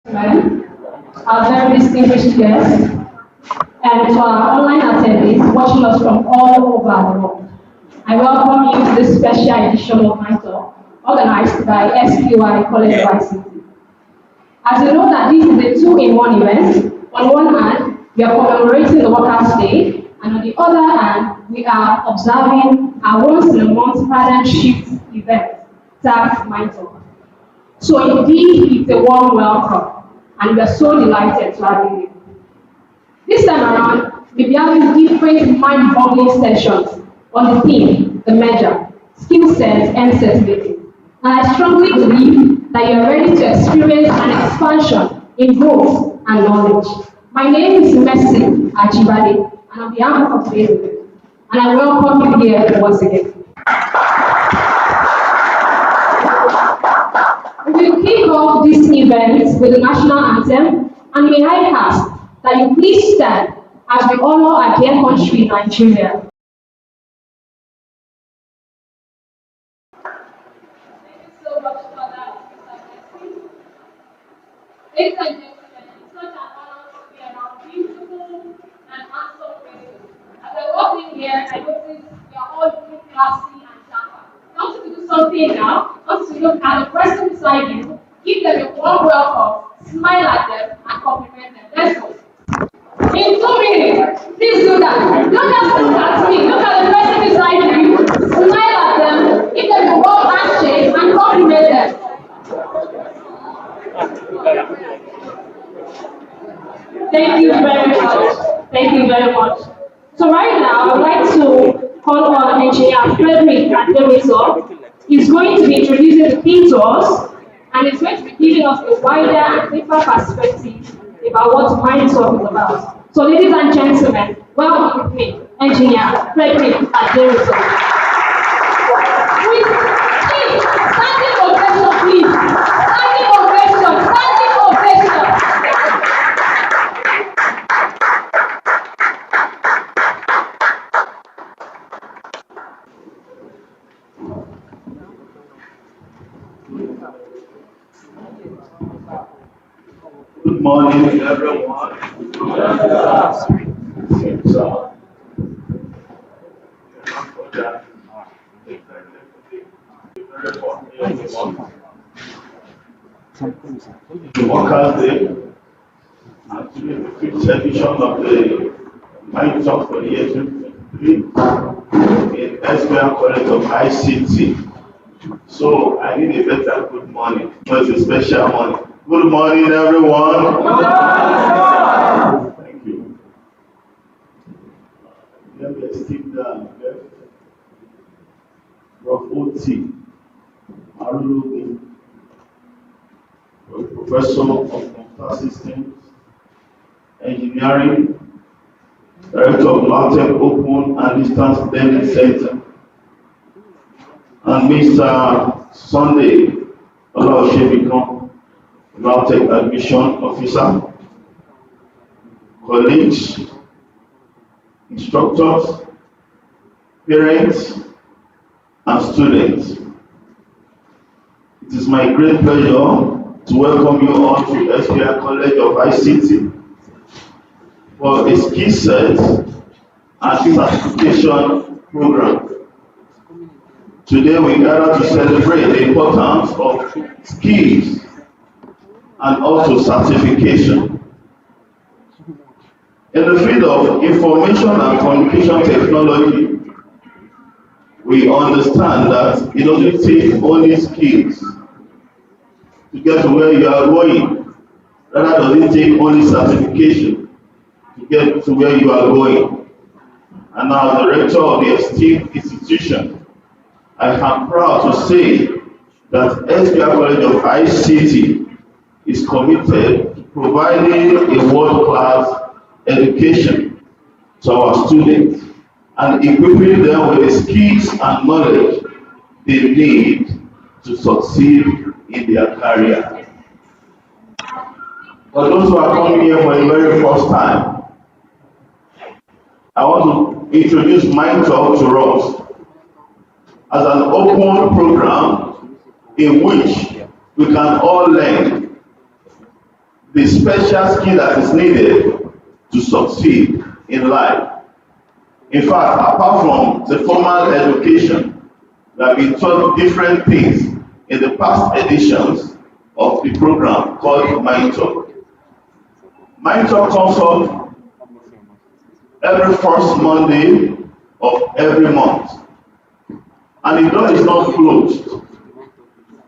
gentlemen, our very distinguished guests, and to our online attendees watching us from all over the world. I welcome you to this special edition of my talk, organized by SQI College of ICT. As you know that this is a two-in-one event, on one hand, we are commemorating the Workers' Day, and on the other hand, we are observing our once-in-a-month paradigm shift event, tagged My Talk. So indeed, it's a warm welcome, and we are so delighted to have you here. This time around, we'll be having different mind-boggling sessions on the theme, the measure, skill set and certificate. And I strongly believe that you're ready to experience an expansion in growth and knowledge. My name is Mercy Ajibade, and on behalf of today's event, and I welcome you here once again. We will kick off this event with the national anthem, and may I ask that you please stand as we honor our dear country, Nigeria. Thank you so much for that, Mr. Messi. Ladies and gentlemen, it's such an honor to be around beautiful and handsome faces. As I walk in here, I notice we are all looking classy and sharp. I want you to do something now. I want you to look at the person beside you, give them a warm welcome, smile at them, and compliment them. Let's go. In 2 minutes, please do that. Don't just look at me, look at the person beside you, smile at them, give them a warm handshake, and compliment them. Thank you very much. Thank you very much. So right now, I would like to call on Engineer Frederick Ademiso. He's going to be introducing the key to us, and he's going to be giving us a wider and deeper perspective about what Mind Talk is about. So ladies and gentlemen, welcome with me, Engineer Frederick Ademiso. Please, standing ovation, please. Standing ovation, standing ovation. Good morning, everyone. The Workers' Day, and today the fifth edition of the Mind Talk for the year 2023 in SQI College of ICT. So I need a better good morning. It's a special morning. Good morning, everyone. Good morning. Thank you. Let me skip down. Prof. O.T. Arulumi, Professor of Computer Systems Engineering, Director of LATEC Open and Distance Learning Center, and Mr. Sunday Olaoshebikon, LATEC Admission Officer, colleagues, instructors, parents, and students. It is my great pleasure to welcome you all to SQI College of ICT for a Skillset and certification program. Today we gather to celebrate the importance of skills and also certification. In the field of information and communication technology, we understand that it doesn't take only skills to get to where you are going. Rather, does it take only certification to get to where you are going. And now, the rector of the esteemed institution, I am proud to say that SQI College of ICT is committed to providing a world-class education to our students and equipping them with the skills and knowledge they need to succeed in their career. For those who are coming here for the very first time, I want to introduce Mind Talk to us as an open program in which we can all learn the special skill that is needed to succeed in life. In fact, apart from the formal education, we have been taught different things in the past editions of the program called Mind Talk. Mind Talk comes up every first Monday of every month. And the door is not closed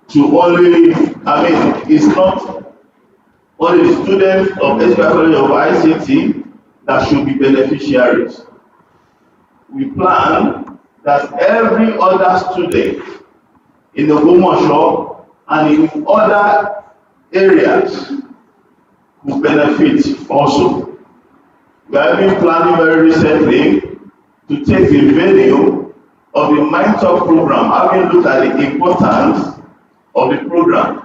to only, it's not only the students of SQi College of ICT that should be beneficiaries. We plan that every other student in the Ogbomoso and in other areas will benefit also. We have been planning very recently to take the venue of the Mind Talk program, having looked at the importance of the program,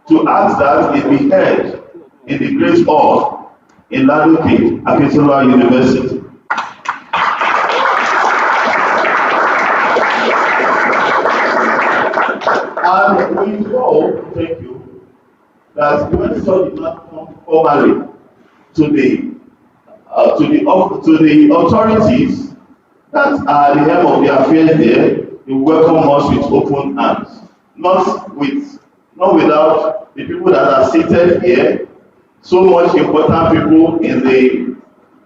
to ask that it be held in the Great Hall in Ladoke, Akitola University. And we hope, thank you, that when such did not come formally to the authorities that are the helm of the affairs there, they welcome us with open arms. Not without the people that are seated here, so much important people in the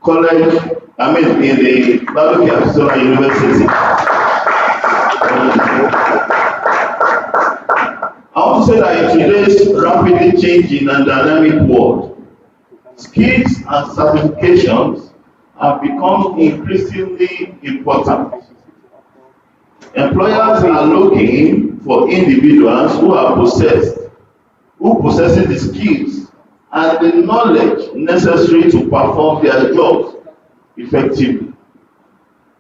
college, in the Ladoke Akitola University. I want to say that in today's rapidly changing and dynamic world, skills and certifications have become increasingly important. Employers are looking for individuals who possess the skills and the knowledge necessary to perform their jobs effectively.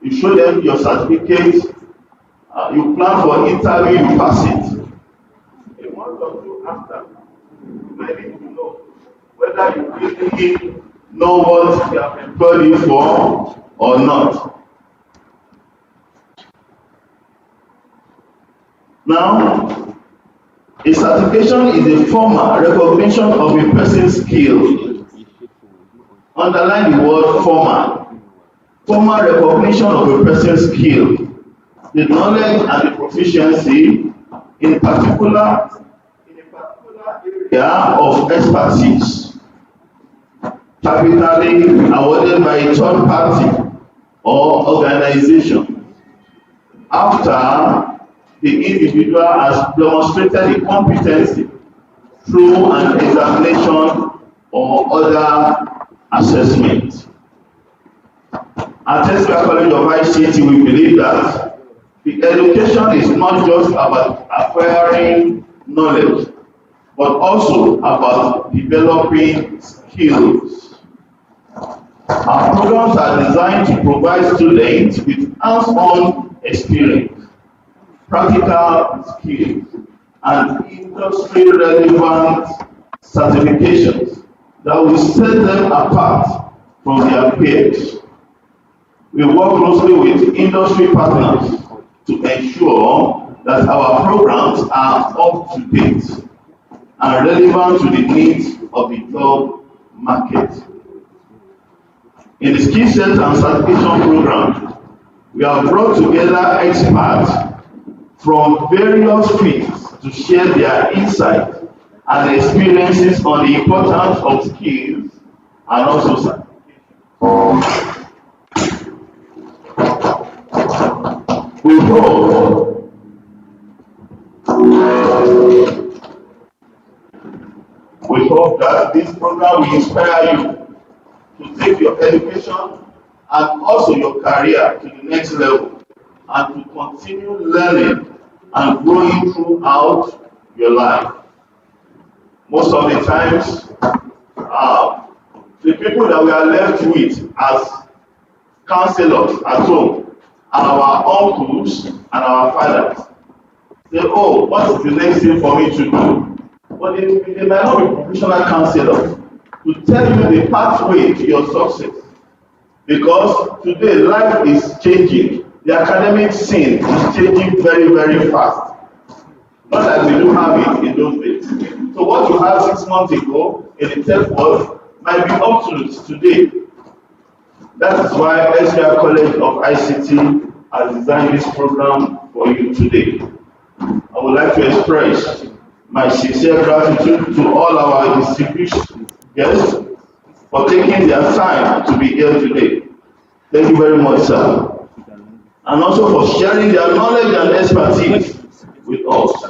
You show them your certificate, you plan for interview, you pass it. A month or two after, you might need to know whether you really know what you have employed you for or not. Now, a certification is a formal recognition of a person's skill. Underline the word formal. Formal recognition of a person's skill, the knowledge and the proficiency in a particular area of expertise, typically awarded by a third party or organization after the individual has demonstrated the competency through an examination or other assessment. At SQi College of ICT, we believe that the education is not just about acquiring knowledge, but also about developing skills. Our programs are designed to provide students with hands-on experience, practical skills, and industry-relevant certifications that will set them apart from their peers. We work closely with industry partners to ensure that our programs are up to date and relevant to the needs of the job market. In the Skillset and certification program, we have brought together experts from various fields to share their insights and experiences on the importance of skills and also certification. We hope that this program will inspire you to take your education and also your career to the next level and to continue learning and growing throughout your life. Most of the times, the people that we are left with as counselors at home are our uncles and our fathers. Say, oh, what is the next thing for me to do? But they might not be professional counselors to tell you the pathway to your success. Because today life is changing. The academic scene is changing very, very fast. Not that we do have it in those days. So what you had 6 months ago, in the tech world might be obsolete today. That is why SQI College of ICT has designed this program for you today. I would like to express my sincere gratitude to all our distinguished guests for taking their time to be here today. Thank you very much, sir. And also for sharing their knowledge and expertise with us.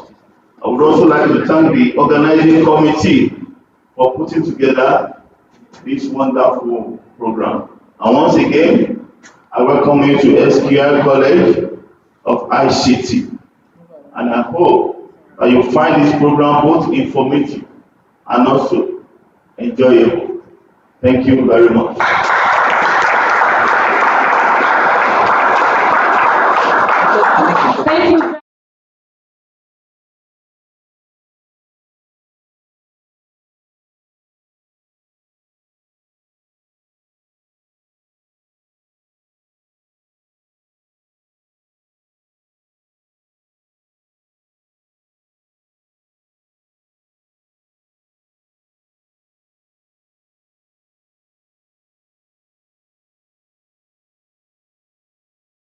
I would also like to thank the organizing committee for putting together this wonderful program. And once again, I welcome you to SQI College of ICT. And I hope that you find this program both informative and also enjoyable. Thank you very much. Thank you.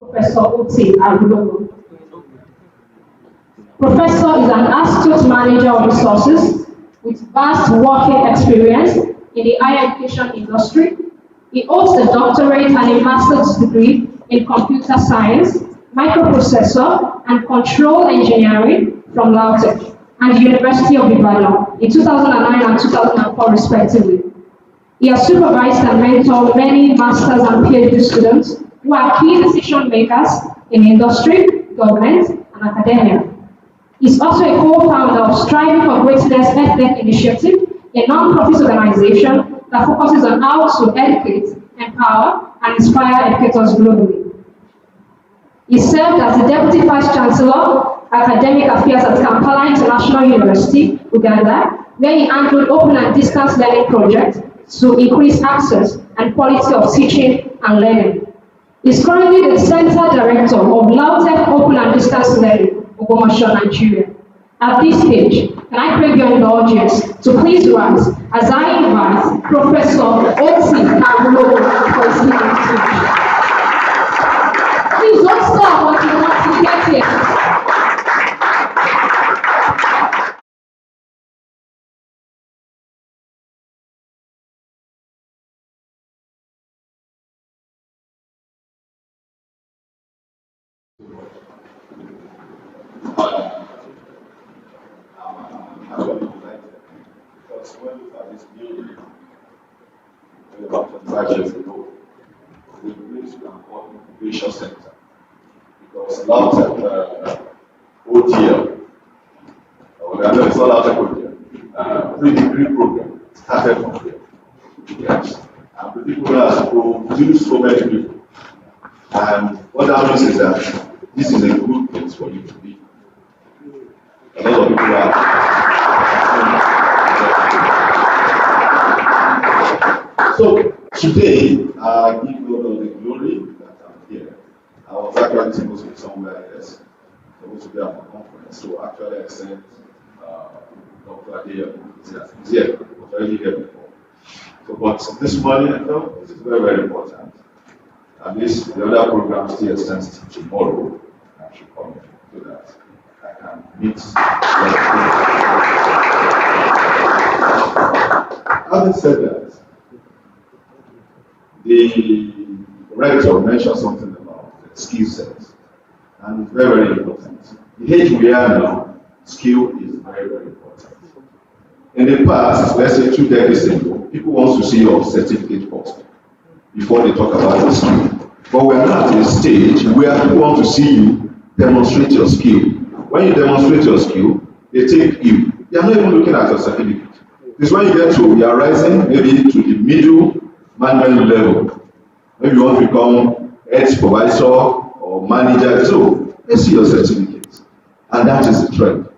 Professor Oti Arulogo. Professor is an astute manager of resources with vast working experience in the higher education industry. He holds a doctorate and a master's degree in computer science, microprocessor, and control engineering from LAUTECH and the University of Ibadan in 2009 and 2004 respectively. He has supervised and mentored many masters and PhD students who are key decision makers in industry, government, and academia. He's also a co-founder of Striving for Greatness EdTech Initiative, a non-profit organization that focuses on how to educate, empower, and inspire educators globally. He served as the Deputy Vice Chancellor, Academic Affairs at Kampala International University, Uganda, where he handled open and distance learning projects to increase access and quality of teaching and learning. He is currently the Center Director of LAUTECH Open and Distance Learning, Ogbomoso, Nigeria. At this stage, can I crave your indulgence to please rise as I invite Professor Oti Arulogo for his leading speech. Please don't stop until you get here. Because when we look at this building, about 25 years ago, we built an incubation center. Because a lot of OTL, I know it's not out of OTL, pre-degree program started from here. Yes. And the people have produced so many people. And what that means is that this is a good place for you to be. A lot of people are. So today, I give God all the glory that I'm here. I was actually supposed to be somewhere else, supposed to be at a conference. So actually, I sent Dr. here. He's here. He was already here before. So, but this morning, I thought this is very, very important. At least the other program still extends to tomorrow. I should come so that I can meet. Having said that, the rector mentioned something about the skill set, and it's very, very important. The age we are now, skill is very, very important. In the past, let's say 2 decades ago, people want to see your certificate first before they talk about the skill. But we're now at a stage where people want to see you demonstrate your skill. When you demonstrate your skill, they take you. They are not even looking at your certificate. This is when you get to, you are rising maybe to the middle management level. Maybe you want to become head supervisor or manager. So let's see your certificate. And that is the trend.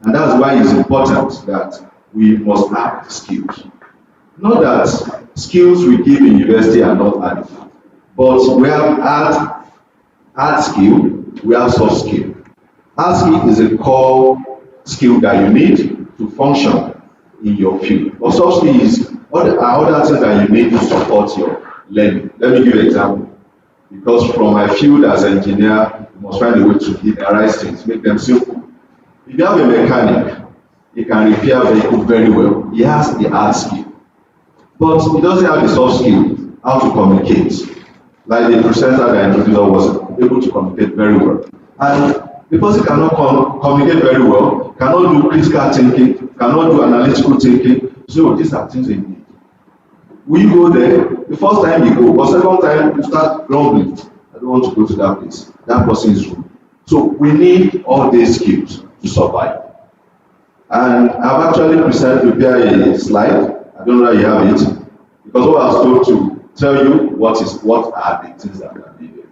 And that's why it's important that we must have skills. Not that skills we give in university are not adequate, but we have hard skill, we have soft skill. Hard skill is a core skill that you need to function in your field. But soft skills are other things that you need to support your learning. Let me give you an example. Because from my field as an engineer, you must find a way to linearize things, make them simple. If you have a mechanic, he can repair a vehicle very well. He has the hard skill. But he doesn't have the soft skill, how to communicate. Like the presenter that I introduced was able to communicate very well. And because he cannot communicate very well, cannot do critical thinking, cannot do analytical thinking, so these are things they need. We go there, the first time you go, but second time you start grumbling. I don't want to go to that place. That person is rude. So we need all these skills to survive. And I've actually prepared a slide. I don't know if you have it. Because what I was told to tell you what are the things that are needed.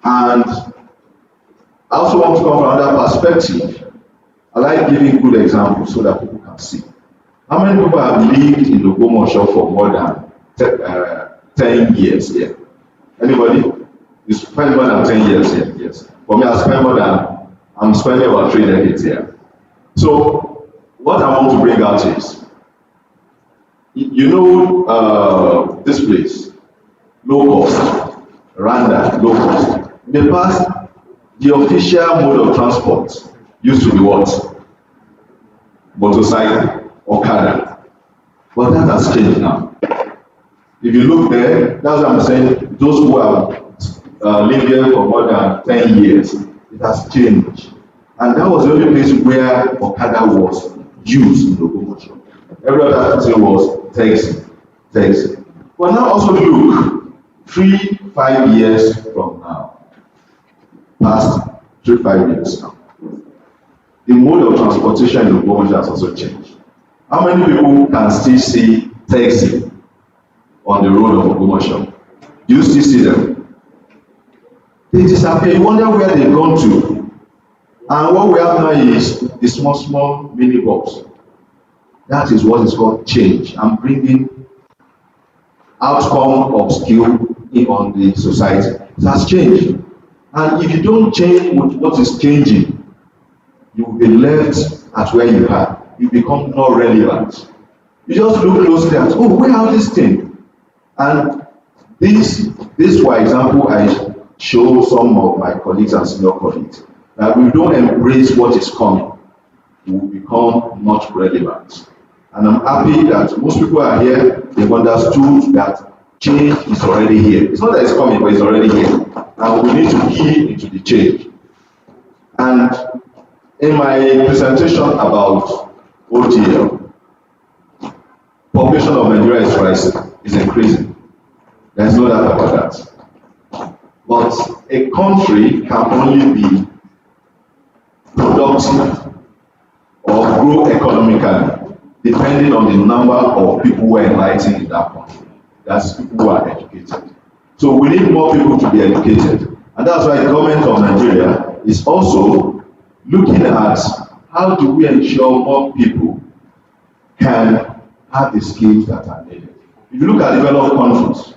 And I also want to come from another perspective. I like giving good examples so that people can see. How many people have lived in Ogbomoso for more than 10 years here? Anybody? You spend more than 10 years here? Yes. For me, I'm spending about 3 decades here. So, what I want to bring out is, you know this place, low cost, Rwanda, low cost. In the past, the official mode of transport used to be what? Motorcycle, Okada. But that has changed now. If you look there, that's what I'm saying, those who have lived there for more than 10 years, it has changed. And that was the only place where Okada was used in Ogbomoso. Every other thing was taxi. But now also look, 3-5 years from now, past 3-5 years now, the mode of transportation in Ogbomoso has also changed. How many people can still see taxi on the road of Ogbomoso? Do you still see them? They disappear. You wonder where they've gone to. And what we have now is the small mini box. That is what is called change. I'm bringing outcome of skill in on the society. It has changed. And if you don't change with what is changing, you will be left at where you are. You become not relevant. You just look closely at, oh, where are these things? And this, for example, I show some of my colleagues and senior colleagues that we don't embrace what is coming, we will become not relevant. And I'm happy that most people are here, they've understood that change is already here. It's not that it's coming, but it's already here. And we need to key into the change. And in my presentation about OTL, population of Nigeria is rising, is increasing. There's no doubt about that. But a country can only be productive or grow economically depending on the number of people who are enlightened in that country. That's people who are educated. So we need more people to be educated. And that's why the government of Nigeria is also looking at how do we ensure more people can have the skills that are needed. If you look at developed countries,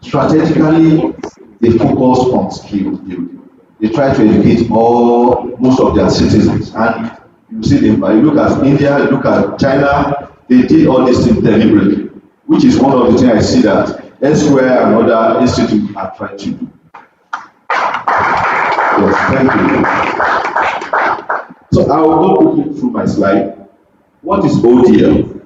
strategically they focus on skill building. They try to educate most of their citizens. And you see them, you look at India, you look at China, they did all these things deliberately, which is one of the things I see that elsewhere and other institutes are trying to do. Yes, thank you. So I will go quickly through my slide. What is ODL?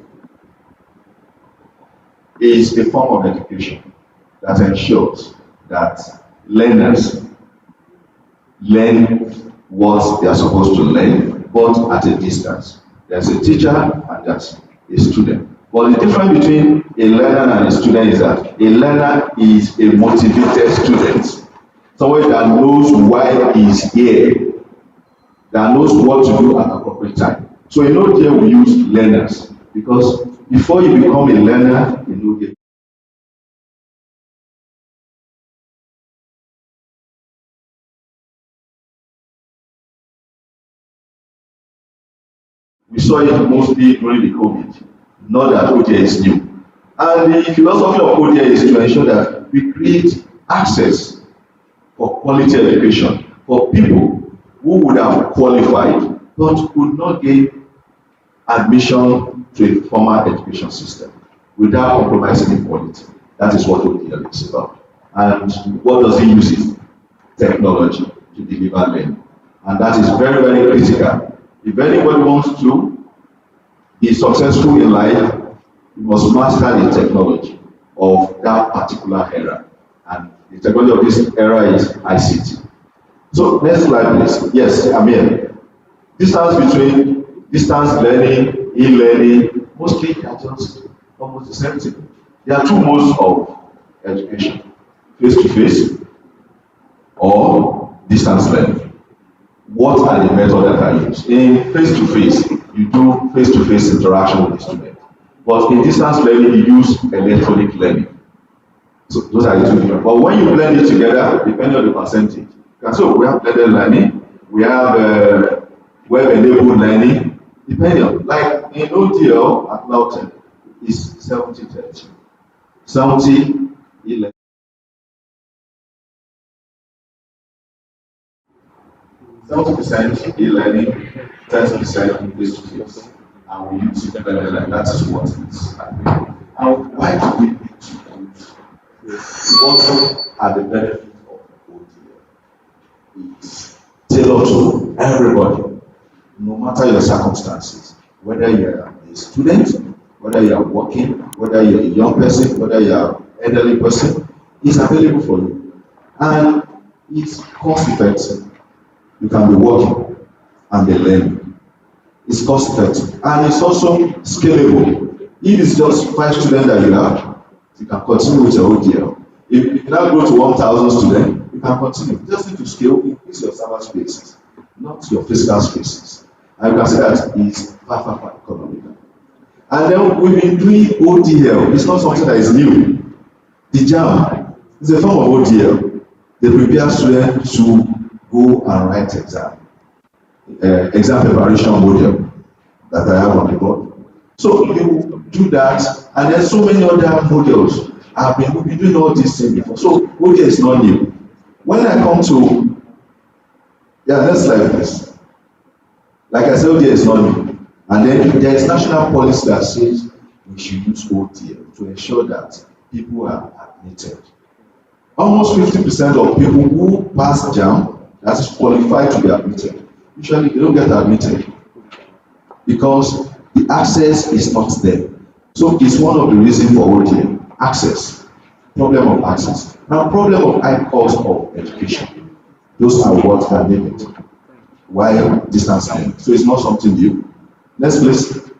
It's a form of education that ensures that learners learn what they are supposed to learn, but at a distance. There's a teacher and there's a student. But the difference between a learner and a student is that a learner is a motivated student. Someone that knows why he's here, that knows what to do at appropriate time. So in ODL we use learners because before you become a learner in ODL, we saw it mostly during the COVID, not that ODL is new. And the philosophy of ODL is to ensure that we create access for quality education for people who would have qualified but could not gain admission to a formal education system without compromising the quality. That is what ODL is about. And what does it use? It? Technology to deliver learning. And that is very, very critical. If anybody wants to be successful in life, you must master the technology of that particular era. And the technology of this era is ICT. So next slide, please. Yes, I'm here. Distance between distance learning, e-learning, mostly they are just almost the same thing. There are two modes of education, face-to-face or distance learning. What are the methods that are used? In face-to-face, you do face-to-face interaction with the student. But in distance learning, you use electronic learning. So those are the two different. But when you blend it together, depending on the percentage, so we have blended learning, we have web-enabled learning, depending on, like in ODL at Lautern, is 70-30. 70 e-learning. 70% e-learning, 30% face-to-face. And we use it blended learning. That is what it is. And why do we need to do it? What are the benefits of ODL? It's tailored to everybody, no matter your circumstances, whether you're a student, whether you're working, whether you're a young person, whether you're an elderly person, it's available for you. And it's cost effective. You can be working and be learning. It's cost effective. And it's also scalable. If it's just 5 students that you have, you can continue with your ODL. If you now go to 1,000 students, you can continue. You just need to scale, increase your server spaces, not your physical spaces. And you can see that it's far economical. And then we've been doing ODL. It's not something that is new. The JAM is a form of ODL. They prepare students to go and write exam preparation module that I have on the board. So you do that, and then so many other modules we've been doing all these things before. So ODL is not new. When I come to next slide, please. Like I said, ODL is not new. And then there is national policy that says we should use ODL to ensure that people are admitted. Almost 50% of people who pass JAM, that is qualified to be admitted, usually they don't get admitted because the access is not there. So it's one of the reasons for ODL, access, problem of access. Now, problem of high cost of education. Those are what are limited. While distance learning. So it's not something new. Next, please.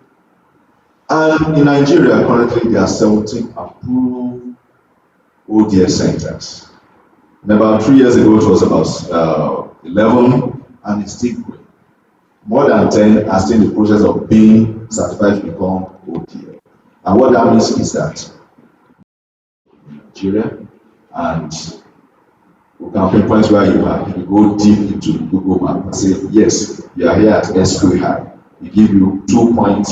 And in Nigeria, currently there are 17 approved ODL centers. And about 3 years ago, it was about 11, and it's still growing. More than 10 are still in the process of being certified to become ODL. And what that means is that Nigeria, and we can pinpoint where you are. If you go deep into Google Map and say, yes, you are here at SQi, it give you 2-point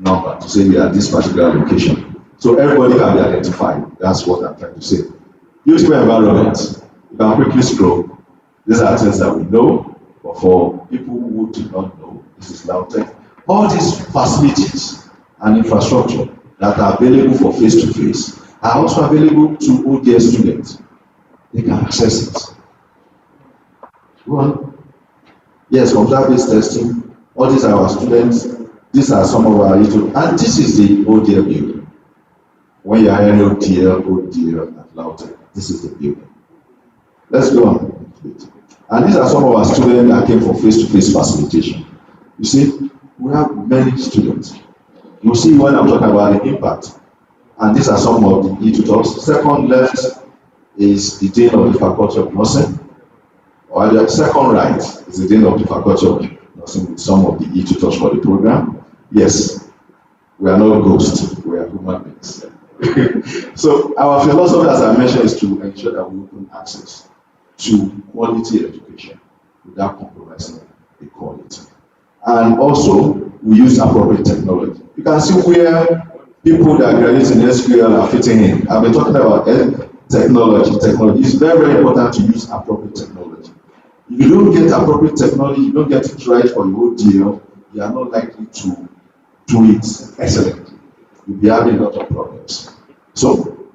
number to say you are at this particular location. So everybody can be identified. That's what I'm trying to say. Useful environment. You can quickly scroll. These are things that we know, but for people who do not know, this is Lautern. All these facilities and infrastructure that are available for face-to-face are also available to ODL students. They can access it. Go on. Yes, computer-based testing. All these are our students. These are some of our YouTube. And this is the ODL building. When you are hearing ODL at Lautern, this is the building. Let's go on. And these are some of our students that came for face-to-face facilitation. You see, we have many students. You see when I'm talking about the impact. And these are some of the e-tutors. Second left is the Dean of the Faculty of Nursing. Or the second right is the Dean of the Faculty of Nursing with some of the e-tutors for the program. Yes, we are not ghosts, we are human beings. So our philosophy, as I mentioned, is to ensure that we open access to quality education without compromising the quality. And also, we use appropriate technology. You can see where people that graduate in SQL are fitting in. I've been talking about technology. Technology is very, very important to use appropriate technology. If you don't get appropriate technology, you don't get it right for your ODL, you are not likely to do it excellently, you'll be having a lot of problems. So,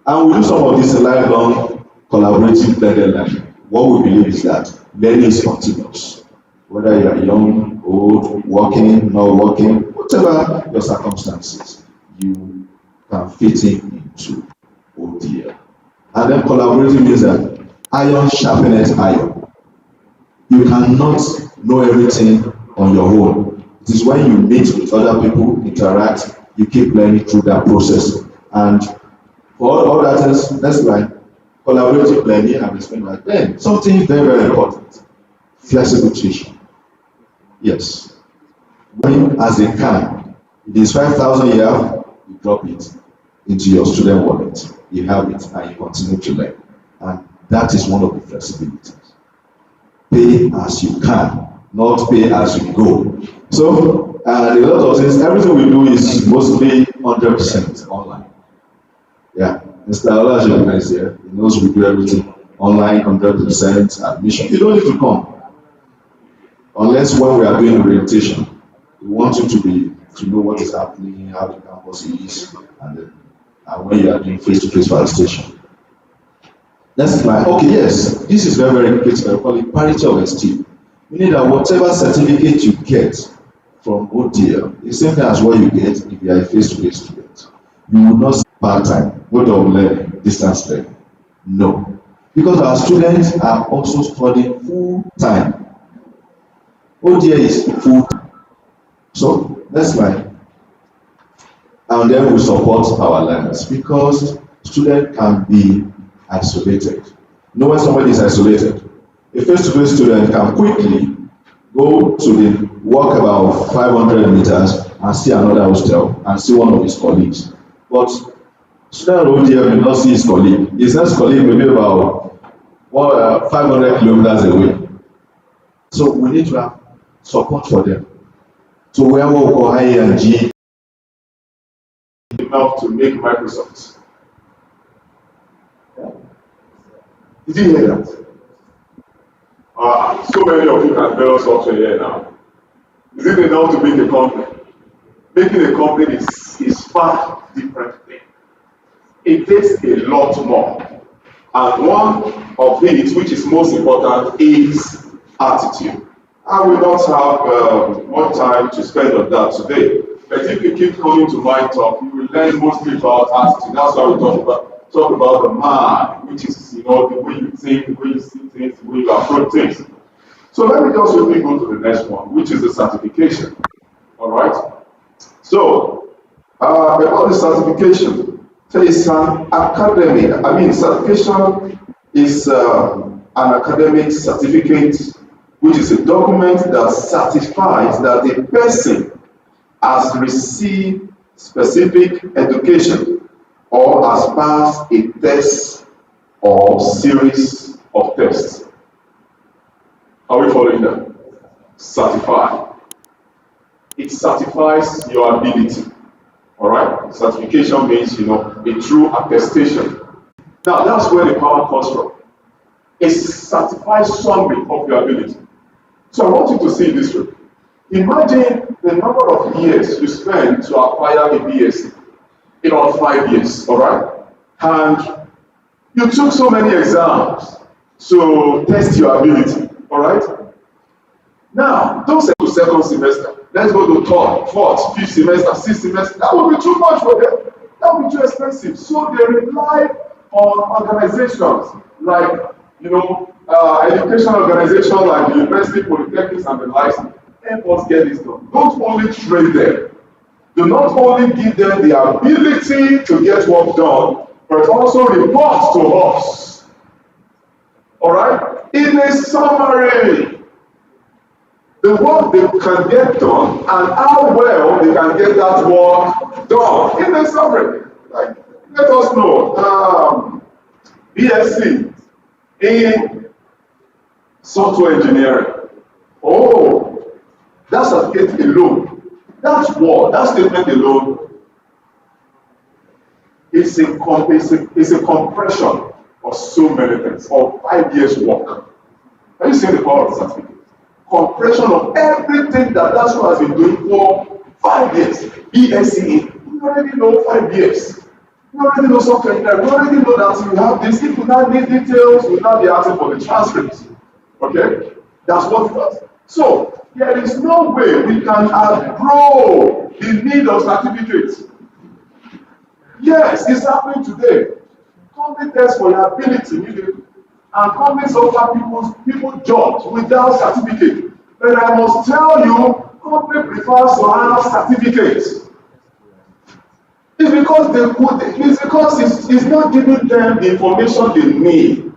and we do some of this lifelong collaborative blended learning. What we believe is that learning is continuous. Whether you are young, old, working, not working, whatever your circumstances, you can fit in into ODL. And then collaborative means that iron sharpens iron. You cannot know everything on your own. It is when you meet with other people, interact, you keep learning through that process. And for all that is, that's why collaborative learning and explain that. Then something very, very important, flexible teaching. Yes. When as they can, it is 5,000 you have, you drop it into your student wallet. You have it and you continue to learn. And that is one of the flexibilities. Pay as you can, not pay as you go. So, a lot of things, everything we do is mostly 100% online. Yeah, Mr. Olajuwon is here. He knows we do everything online, 100% admission. You don't need to come. Unless when we are doing orientation, we want you to know what is happening, how the campus is, and when you are doing face-to-face validation. That's like, okay, yes, this is very, very critical. We call it parity of esteem. Meaning that whatever certificate you get from ODL, the same thing as what you get if you are a face-to-face student. You will not part-time, mode of learning, distance learning. No. Because our students are also studying full-time. ODL is full-time. So that's why. And then we support our learners because students can be isolated. You know when somebody is isolated, a face-to-face student can quickly go to walk about 500 meters and see another hostel and see one of his colleagues. But student ODL may not see his colleague. His next colleague may be about 500 kilometers away. So we need to have support for them. So we have what we call I&G enough to make Microsoft. Did you hear that? So many of you can tell us software here now. Is it enough to make a company? Making a company is far different thing. It takes a lot more. And one of it, which is most important, is attitude. I will not have more time to spend on that today. But if you keep coming to my talk, you will learn mostly about attitude. That's why we talk about the mind, which is the way you think, the way you see things, the way you approach things. So let me just quickly go to the next one, which is the certification. All right. So about the certification, so it's an academic. Certification is an academic certificate, which is a document that certifies that the person has received specific education or has passed a test or series of tests. Are we following that? Certified. It certifies your ability. All right? Certification means, a true attestation. Now, that's where the power comes from. A certified summary of your ability. So I want you to see it this way. Imagine the number of years you spend to acquire a BSc in all 5 years, all right? And you took so many exams to test your ability, all right? Now, don't say to second semester. Let's go to third, fourth, fifth semester, sixth semester. That would be too much for them. That would be too expensive. So they rely on organizations like, educational organizations like the university, polytechnics, and the likes. Help us get this done. Don't only train them. Do not only give them the ability to get work done, but also report to us. All right? In a summary, the work they can get done and how well they can get that work done. In a summary, like, let us know. BSc in software engineering. Oh, that certificate alone, that word, that statement alone, is a compression of so many things, of 5 years work. Have you seen the power of the certificate? Compression of everything that one has been doing for 5 years. ESCA, we already know 5 years. We already know software engineering. We already know that you have this. If you now need details, we now be asking for the transcripts. Okay? That's what it does. So, there is no way we can outgrow the need of certificates. Yes, it's happening today. Company test for your ability, and companies offer people jobs without certificate. But I must tell you, company prefers to have certificates. It's because it's not giving them the information they need.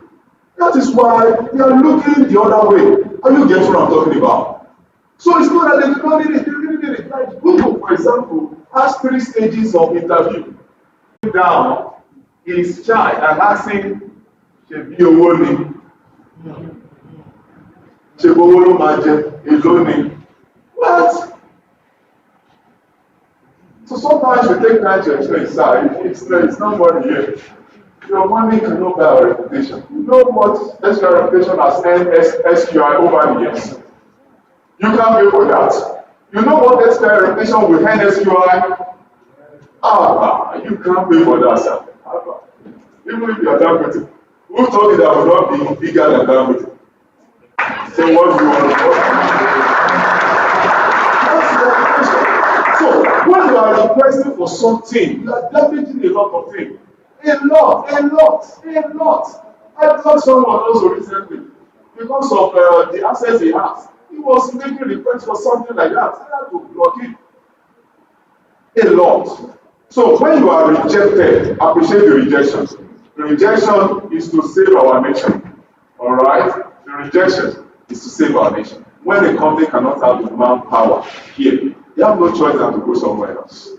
That is why they are looking the other way. Are you getting what I'm talking about? So it's not that they do not need it, they really need it. Like Google, for example, has 3 stages of interview. Down his child and asking, Ṣebí owó ni? Ṣebí owó ló máa jẹ? Èló ni? What? So sometimes you take time to explain, sir, it's not money here. Your money cannot buy a reputation. You know what SQI reputation has SQI over the years? You can't pay for that. You know what SQI reputation will end SQI? You can't pay for that, sir. Even if you are Dangote, who told you that will not be bigger than Dangote? So what do you want to do? That's the reputation. So when you are requesting for something, you are leveraging a lot of things. A lot. I thought someone also recently, because of the access he has, he was making requests for something like that. I had to block it. A lot. So when you are rejected, appreciate the rejection. The rejection is to save our nation. Alright? The rejection is to save our nation. When a company cannot have the manpower here, they have no choice than to go somewhere else.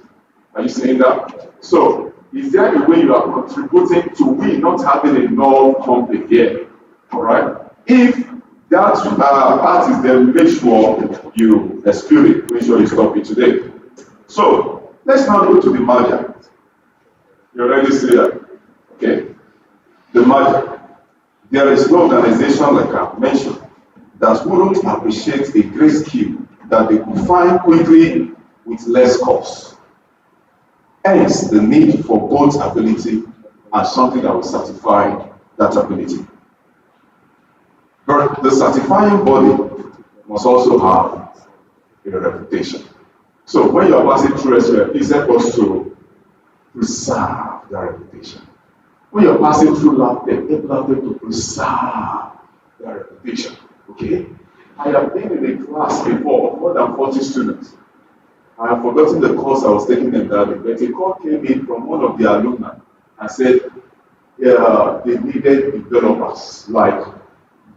Are you saying that? So, is there a way you are contributing to we not having enough company here? Alright? If that part is there, make sure you exclude it. Make sure you stop it today. So, let's now go to the merger. You already see that. Okay? The merger. There is no organization, like I mentioned, that wouldn't appreciate a great skill that they could find quickly with less cost. Hence, the need for both ability and something that will certify that ability. But the certifying body must also have a reputation. So when you are passing through SQL, please help us to preserve that reputation. When you are passing through LabTech, help them to preserve that reputation. Okay? I have been in a class before of more than 40 students. I have forgotten the course I was taking them that day, but a call came in from one of the alumni and said they needed developers, like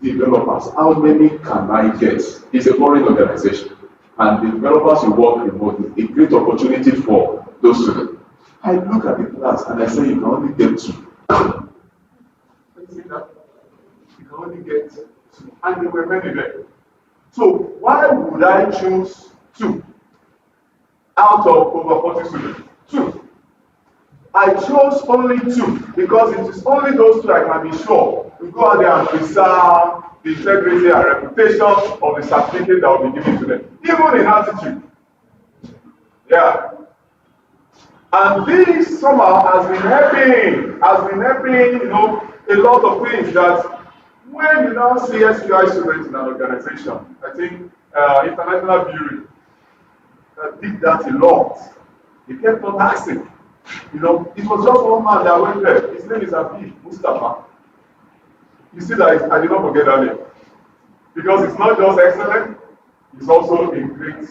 developers. How many can I get? It's a foreign organization. And the developers will work remotely. A great opportunity for those students. I look at the class and I say, you can only get 2. You see that? You can only get 2. And there were many there. So why would I choose 2 out of over 40 students? 2. I chose only 2 because it is only those 2 I can be sure to go out there and preserve the integrity and reputation of the certificate that will be given to them, even in attitude. Yeah. And this somehow has been helping, a lot of things that when you now see SQI students in an organization, I think International Bureau did that a lot. They kept on asking. It was just one man that went there. His name is Abi Mustafa. You see that I did not forget that name. Because it's not just excellent, it's also a great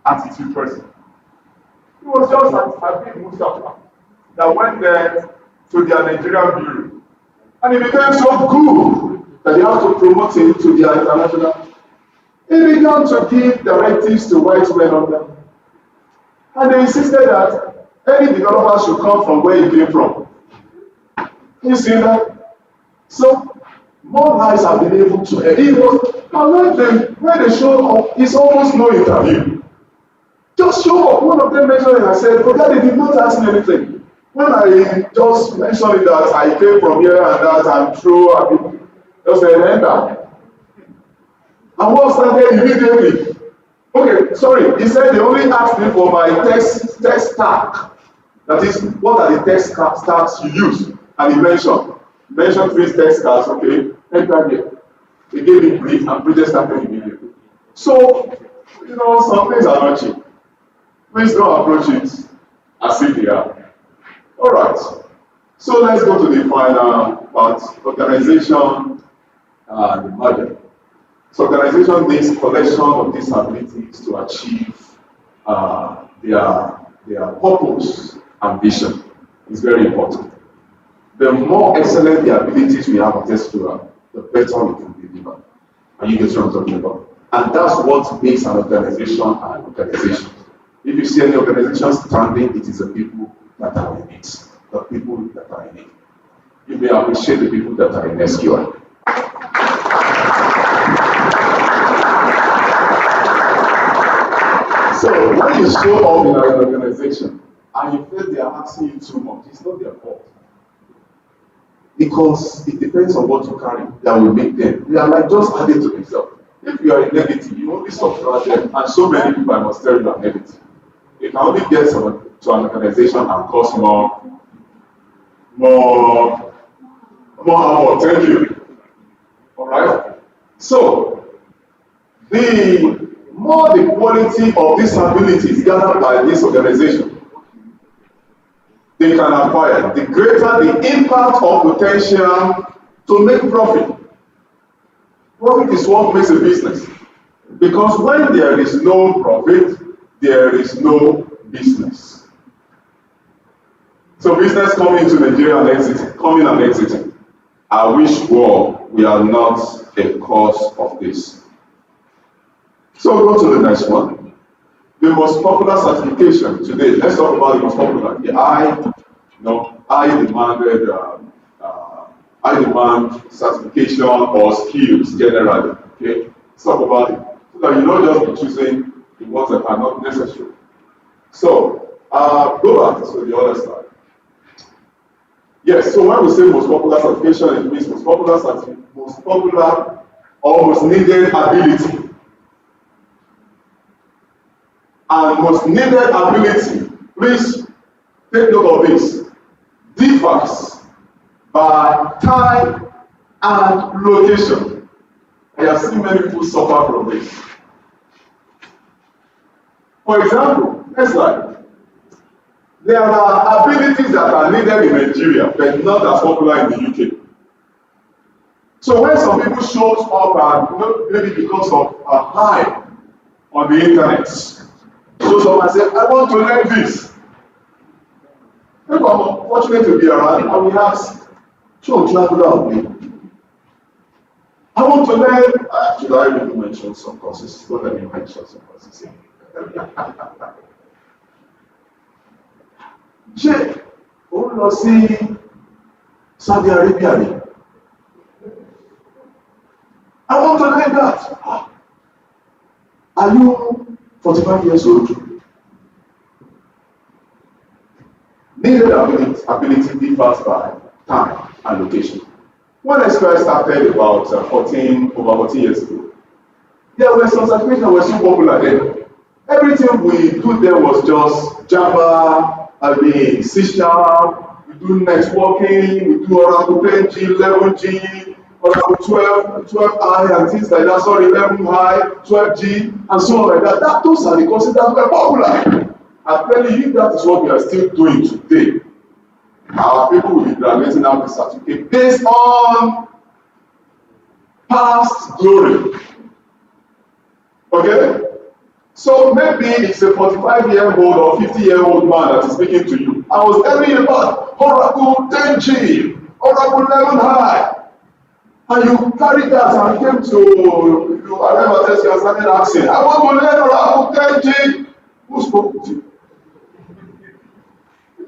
attitude person. It was just Abi Mustafa that went there to their Nigerian bureau. And he became so good that they have to promote him to their international. He began to give directives to white men on them. And they insisted that any developer should come from where he came from. You see that? So, more lives have been able to and when they show up, it's almost no interview. Just show up. One of them mentioned it and I said, "Oh, they did not ask me anything." When I just mentioned that I came from here and that I'm true, I just said, "Enter." And what started immediately? Okay, sorry, he said they only asked me for my text stack. That is, what are the text stacks you use? And he mentioned three text stacks, okay, enter here. He gave me brief and project started immediately. So, some things are not cheap. Please don't approach it as if they are. Alright, so let's go to the final part, organization and merger. So organization needs collection of these abilities to achieve their purpose and vision. It's very important. The more excellent the abilities we have access to, the better we can deliver. And you get what I'm talking about. And that's what makes an organization an organization. If you see any organization standing, it is the people that are in it. The people that are in it. You may appreciate the people that are in SQI. So when you show up in an organization and you feel they are asking you too much, it's not their fault. Because it depends on what you carry that will make them. They are like just adding to themselves. If you are a negative, you only subtract them, and so many people I must tell you are negative. You can only get someone to an organization and cause more harm. Thank you. Alright? So the more the quality of these abilities gathered by this organization they can acquire, the greater the impact or potential to make profit. Profit is what makes a business. Because when there is no profit, there is no business. So business coming into Nigeria and exiting. I wish we are not a cause of this. So go to the next one. The most popular certification today. Let's talk about the most popular. The I demand certification or skills generally. Okay, let's talk about it. So that you not just be choosing the ones that are not necessary. So go back to the other side. Yes. So when we say most popular certification, it means most popular or most needed ability. And most needed ability, please take note of this, differs by time and location. I have seen many people suffer from this. For example, next slide. There are abilities that are needed in Nigeria, but not as popular in the UK. So when some people show up and maybe because of a hype on the internet, so someone said, I want to learn this. If I'm fortunate to be around, I will ask, show travel out me. I want to learn, should I even mention some courses? Don't let me mention some courses here. Ṣé ó lọ sí Saudi Arabia ni? I want to learn that. Are you 45 years old? Needed ability differs by time and location. When Express started about 14 years ago, there were some certifications that were so popular then. Everything we do there was just Java, C#, we do networking, we do Oracle 10G, 11G, Oracle 12I and things like that, 11I, 12G, and so on like that. Those are the courses that were popular. I'm telling you, that is what we are still doing today. Our people will be graduating out the certificate based on past glory. Okay? So maybe it's a 45-year-old or 50-year-old man that is speaking to you. I was telling you about Oracle 10G, Oracle 11I. And you carried that and came to you arrive at SQI and started asking, I want to learn Oracle 10G. Who spoke with you?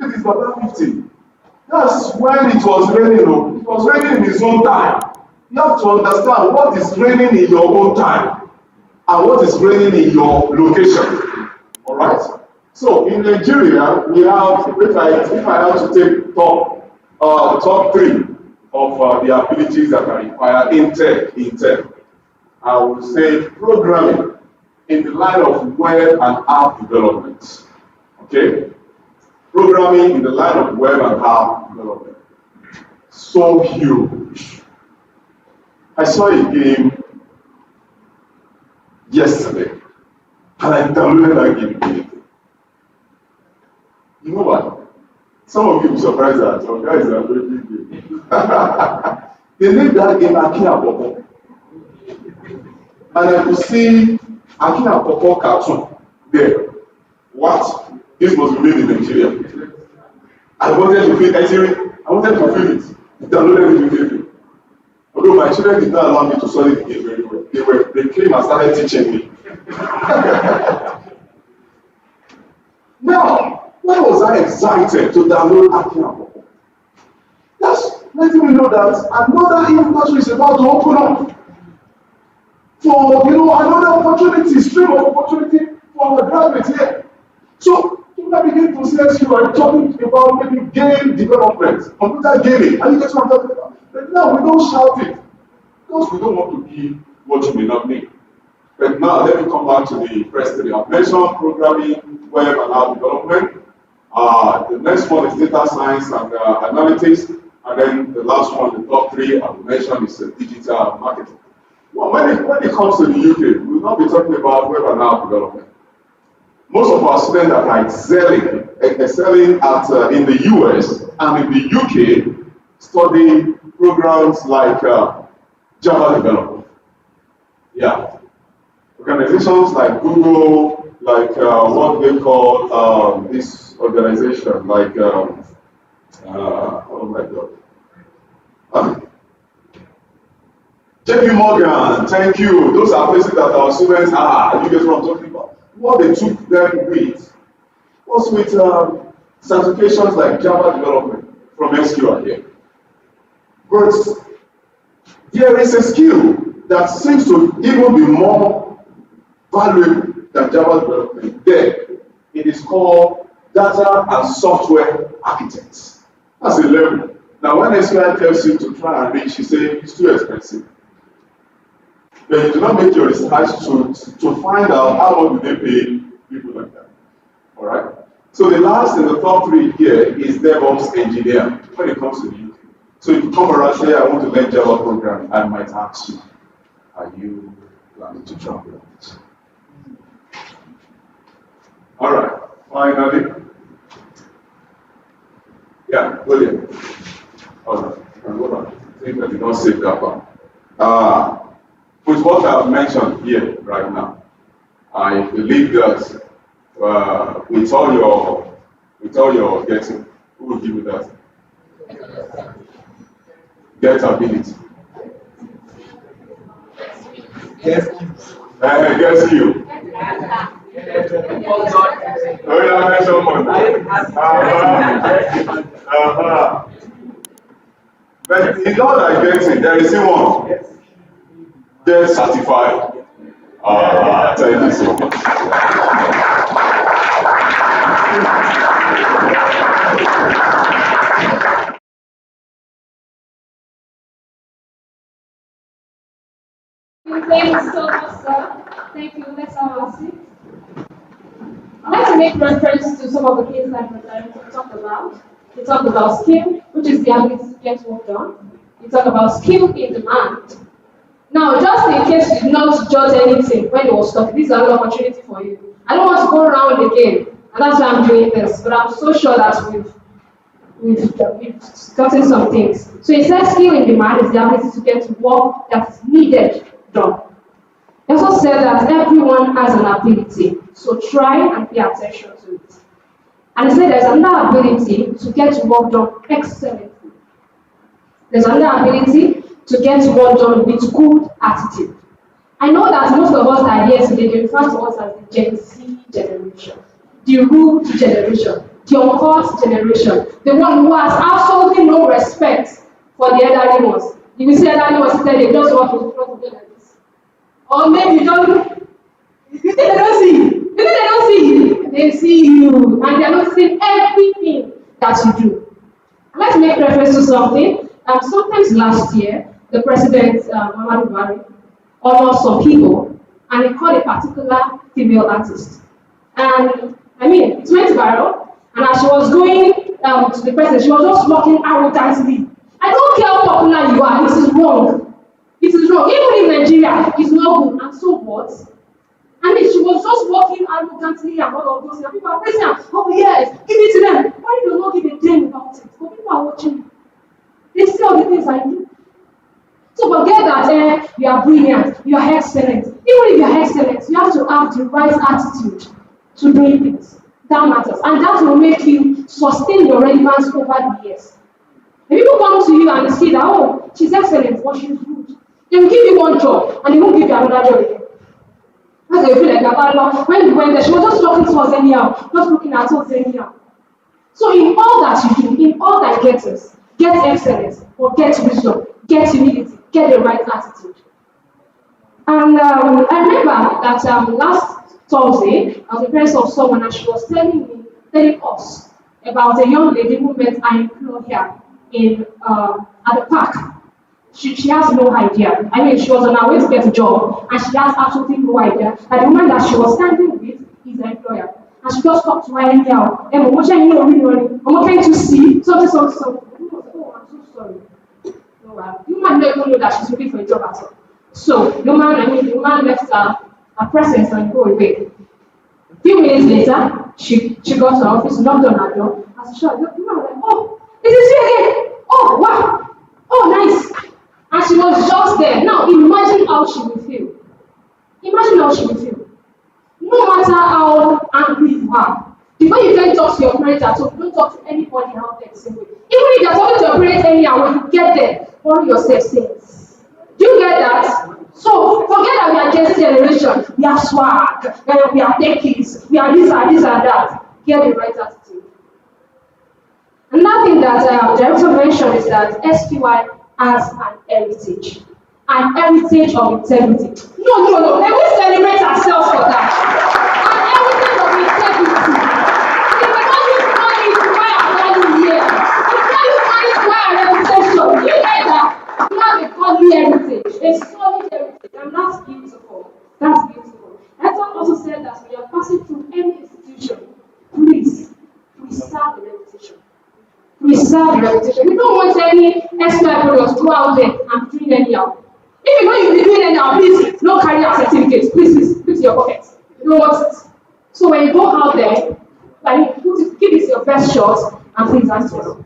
It is about 50. That's when it was raining. It was raining in his own time. You have to understand what is raining in your own time and what is raining in your location. Alright? So in Nigeria, we have, if I have to take top 3 of the abilities that are required in tech, I would say programming in the line of web and app development. Okay? Programming in the line of web and app development. So huge. I saw a game yesterday, and I downloaded that game immediately. You know what? Some of you will be surprised that some guys are playing game. They named that game Akia Popo. And I could see Akia Popo cartoon there. What? This must be made in Nigeria. I wanted to feel it. I wanted to feel it. Downloaded it immediately. Although my children did not allow me to study the game very well. They came and started teaching me. Now, why was I excited to download Akia Popo? That's letting me know that another industry is about to open up for another opportunity, stream of opportunity for our graduates here. So when I begin to say you are talking about maybe game development, computer gaming, and you get what I'm talking about. But now we don't shout it because we don't want to give what you may not need. But now let me come back to the first three. I've mentioned programming, web and app development. The next one is data science and analytics. And then the last one, the top three I've mentioned is digital marketing. Well, when it comes to the UK, we'll not be talking about web and app development. Most of our students that are excelling at in the US and in the UK study programs like Java development. Yeah. Organizations like Google, like what they call this organization, like oh my God. JP Morgan, thank you. Those are places that our students are. You get what I'm talking about? What they took them with was with certifications like Java development from SQi here. But there is a skill that seems to even be more valuable than Java development. There, it is called data and software architects. That's a level. Now, when SQi tells you to try and reach, you say it's too expensive. But you do not make your research to find out how much do they pay people like that. All right. So the last in the top three here is DevOps engineer when it comes to the UK. So if you come around here, I want to learn Java programming, I might ask you, are you planning to travel on it? All right. Finally. Yeah, William. All right. Hold on. I think I did not save that one. With what I've mentioned here right now, I believe that with all your getting, who will give you that? Get ability. Guess you. Oh yeah, mention one. But in all I get it, there is still one. Get certified. Thank you so much. Thank you so much, sir. Thank you. Let's have a seat. I'd like to make reference to some of the cases that we talked about. We talked about skill, which is the ability to get work done. We talked about skill in demand. Now, just in case you did not judge anything when you was talking, this is another opportunity for you. I don't want to go around again, and that's why I'm doing this. But I'm so sure that we've gotten some things. So it says skill in demand is the ability to get work that is needed done. It also said that everyone has an ability, so try and pay attention to it. And it said there's another ability to get work done excellently. There's another ability to get work done with good attitude. I know that most of us are here today, they refer to us as the Gen Z generation, the rude generation, the uncut generation, the one who has absolutely no respect for the elderly ones. You will see elderly ones tell they just walk in front of them like this. Or maybe you don't, you think they don't see you. You think they don't see you. They see you, and they are not seeing everything that you do. I'd like to make reference to something. Sometimes last year, the president, Muhammadu Buhari, honored some people, and he called a particular female artist. And I mean, it went viral. And as she was going to the president, she was just walking arrogantly. I don't care how popular you are, this is wrong. It is wrong. Even in Nigeria, it's not good. And so what? I mean, she was just walking arrogantly and all of those things. And people are praising her. Oh, yes, give it to them. Why do you not give a damn about it? But people are watching you. They see all the things I do. So forget that you are brilliant, you are excellent. Even if you are excellent, you have to have the right attitude to doing things. That matters. And that will make you sustain your relevance over the years. If people come to you and see that, oh, she's excellent, but she's rude, they will give you one job and they won't give you another job again. Because they feel like when you went there, she was just talking to us anyhow, just looking at us anyhow. So in all that you do, in all that gets us, get excellence, or get wisdom, get humility, get the right attitude. And I remember that last Thursday, I was in presence of someone and she was telling us about a young lady who met I employ here in at the park. She has no idea. I mean, she was on her way to get a job and she has absolutely no idea that the woman that she was standing with is her employer. And she just talked to her anyhow. And I'm trying to see something. Oh, I'm so sorry. No, the woman didn't even know that she's looking for a job at all. So the woman left her presence and go away. A few minutes later, she got to her office, knocked on her door, and she shut the woman was like, oh, is this you again? Oh, wow. Oh, nice. And she was just there. Now imagine how she will feel. Imagine how she will feel. No matter how angry you are, because you can't talk to your parents at home, don't talk to anybody out there the same way. Even if you're talking to your parents anyhow, when you get there, worry yourself safe. Do you get that? So forget that we are Gen Z generation, we are swag, we are techies, we are this and that. Get the right attitude. Another thing that the director mentioned is that SQI has an heritage of integrity. No. Can we celebrate ourselves for that? An heritage of integrity. If we don't use money to buy our value here, if we don't use money to buy our reputation, you get that? We have a godly heritage, a solid heritage, and that's beautiful. That's beautiful. Everyone also said that when you're passing through any institution, please preserve the reputation. Preserve the reputation. We don't want any expert products to go out there and be doing anyhow. If you know you'll be doing anyhow, please don't carry your certificates. Please put it in your pocket. You don't want it. So when you go out there, give it your best shot and please ask for it.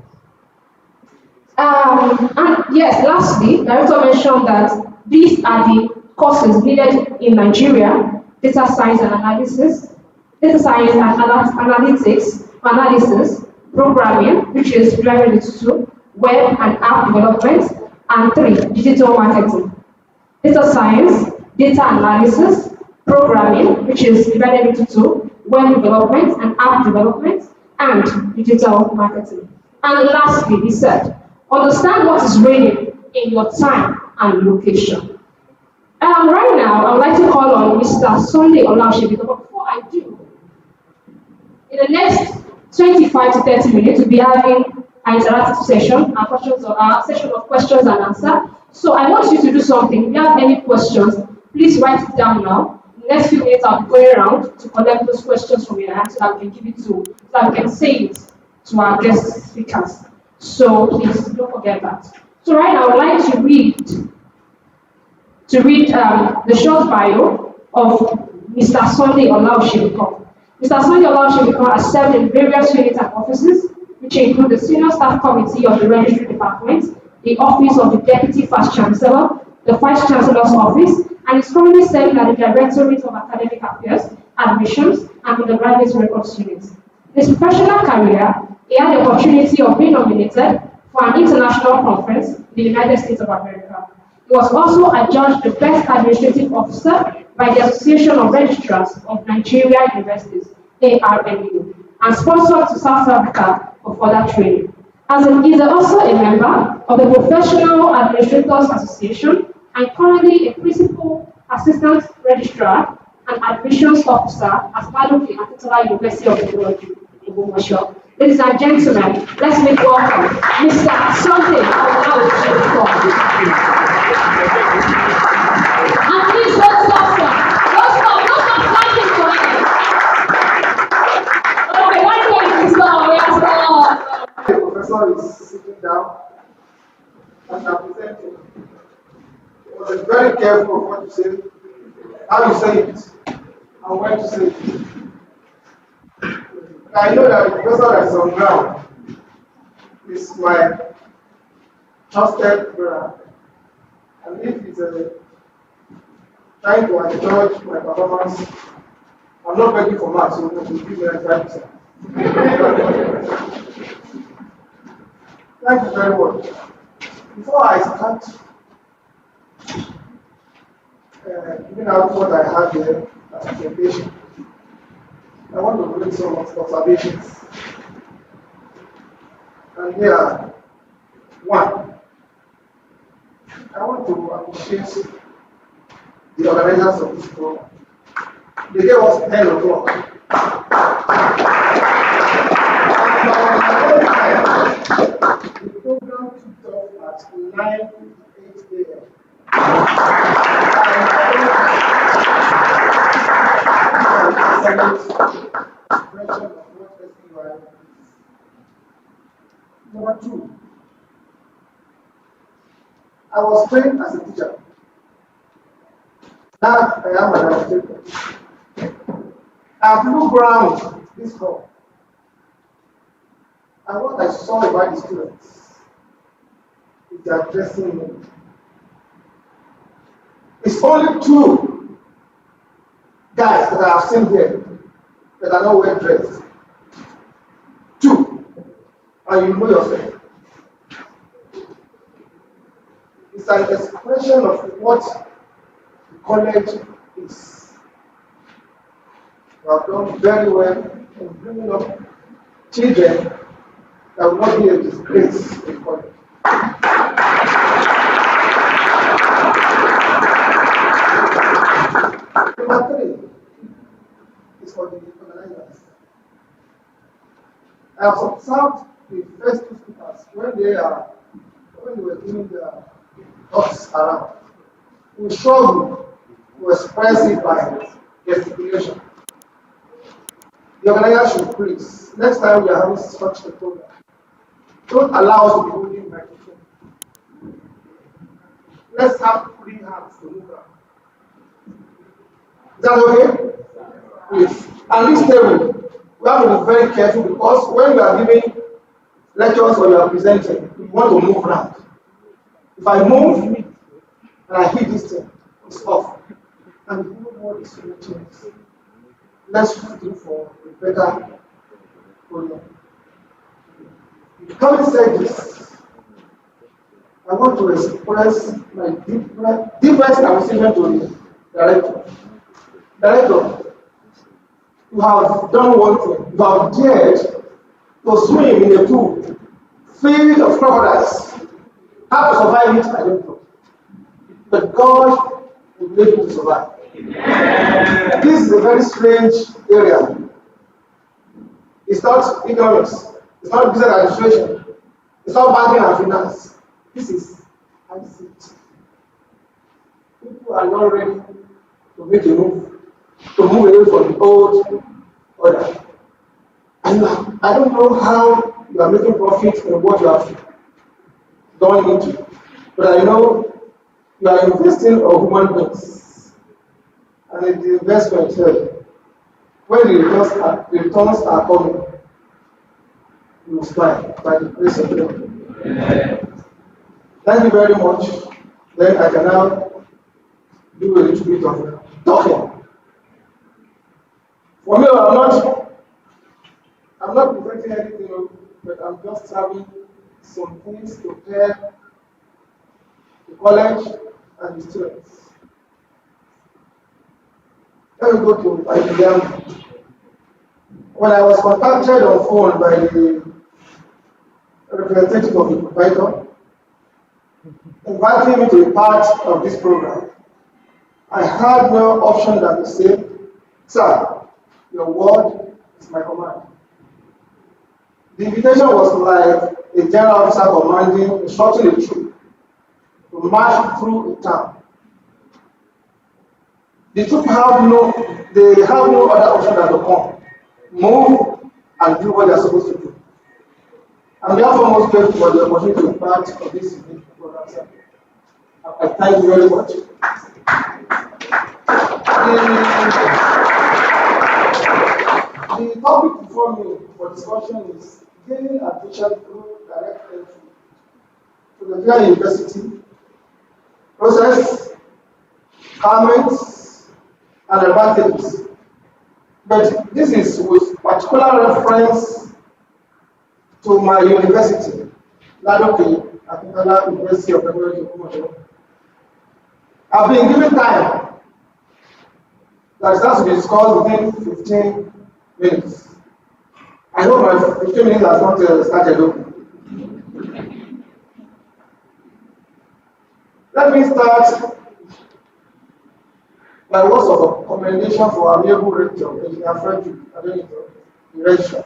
And yes, lastly, the director mentioned that these are the courses needed in Nigeria: data science and analysis, data science and analysis, programming, which is divided into 2, web and app development, and 3, digital marketing. Data science, data analysis, programming, which is divided into 2, web development and app development, and digital marketing. And lastly, he said, understand what is reigning in your time and location. Right now, I would like to call on Mr. Sunday Olaosebi, but before I do, in the next 25 to 30 minutes, we'll be having an interactive session, a session of questions and answers. So I want you to do something. If you have any questions, please write it down now. In the next few minutes, I'll be going around to collect those questions from your hand so that we can give it to, so that we can say it to our guest speakers. So please don't forget that. So right now, I would like to read the short bio of Mr. Sunday Olaosebi. Mr. Sunday Olaosebi has served in various units and offices, which include the Senior Staff Committee of the Registry Department, the Office of the Deputy Vice Chancellor, the Vice Chancellor's Office, and is currently serving at the Directorate of Academic Affairs, Admissions, and the Graduate Records Unit. In his professional career, he had the opportunity of being nominated for an international conference in the United States of America. He was also adjudged the Best Administrative Officer by the Association of Registrars of Nigeria Universities, ARNU, and sponsored to South Africa for further training. He is also a member of the Professional Administrators Association and currently a Principal Assistant Registrar and Admissions Officer at Madoki Akitola University of Technology in Bomosho. Ladies and gentlemen, let's make welcome Mr. Sunday Olaosebi. And please let's welcome instructor is sitting down and I'm presenting. He was very careful of what you say, how you say it, and when to say it. I know that the professor that is on ground is my trusted brother. And if he's trying to judge my performance, I'm not begging for marks, so he will give me 95%. Thank you very much. Before I start giving out what I have here as presentation, I want to bring some observations. And here, one, I want to appreciate the organizers of this program. They gave us 10 o'clock. The program kicked off at 9:58 a.m. Number two, I was trained as a teacher. Now I am an administrator. I flew ground this call. And what I saw about the students is they are dressing me. It's only two guys that I have seen here that are not well dressed. Two. And you know yourself. It's an expression of what the college is. We have done very well in bringing up children that will not be a disgrace in college. Number three is for the organizers. I have observed the first two speakers when they were doing their talks around. We struggle to express it by gesticulation. The organizer should please, next time we are having such a program, don't allow us to be holding microphone. Let's have free hands to move around. Is that okay? Please. And this table, we have to be very careful because when we are giving lectures or we are presenting, we want to move around. If I move and I hit this thing, it's off. And the whole world is switching. Let's look for a better program. Having said this, I want to express my deepest appreciation to the director. Director, you have done one thing. You have dared to swim in a pool filled of crocodiles. How to survive it, I don't know. But God will make you to survive. This is a very strange area. It's not economics. It's not business administration. It's not banking and finance. This is ICT. People are not ready to make a move, to move away from the old order. And I don't know how you are making profit in what you have gone into, but I know you are investing in human beings. And if the investment when the returns are coming, you will smile by the grace of God. Thank you very much. Then I can now do a little bit of talking. For me, I'm not presenting anything, but I'm just having some things to tell the college and the students. Let me go to IBM. When I was contacted on phone by the representative of the provider, inviting me to be part of this program, I had no option than to say, "Sir, your word is my command." The invitation was like a general officer commanding, instructing a troop to march through a town. The troop have no other option than to come, move, and do what they are supposed to do. I'm therefore most grateful for the opportunity to be part of this unique program, sir. I thank you very much. The topic before me for discussion is gaining admission through direct entry to the Nigerian University, process, comments, and advantages. But this is with particular reference to my university, Ladoke, Akitala University of Technology, Kumoto. I've been given time that has to be discussed within 15 minutes. I hope my 15 minutes has not started. Let me start by words of commendation for our amiable rector, Engineer Frederick Adenito, the registrar,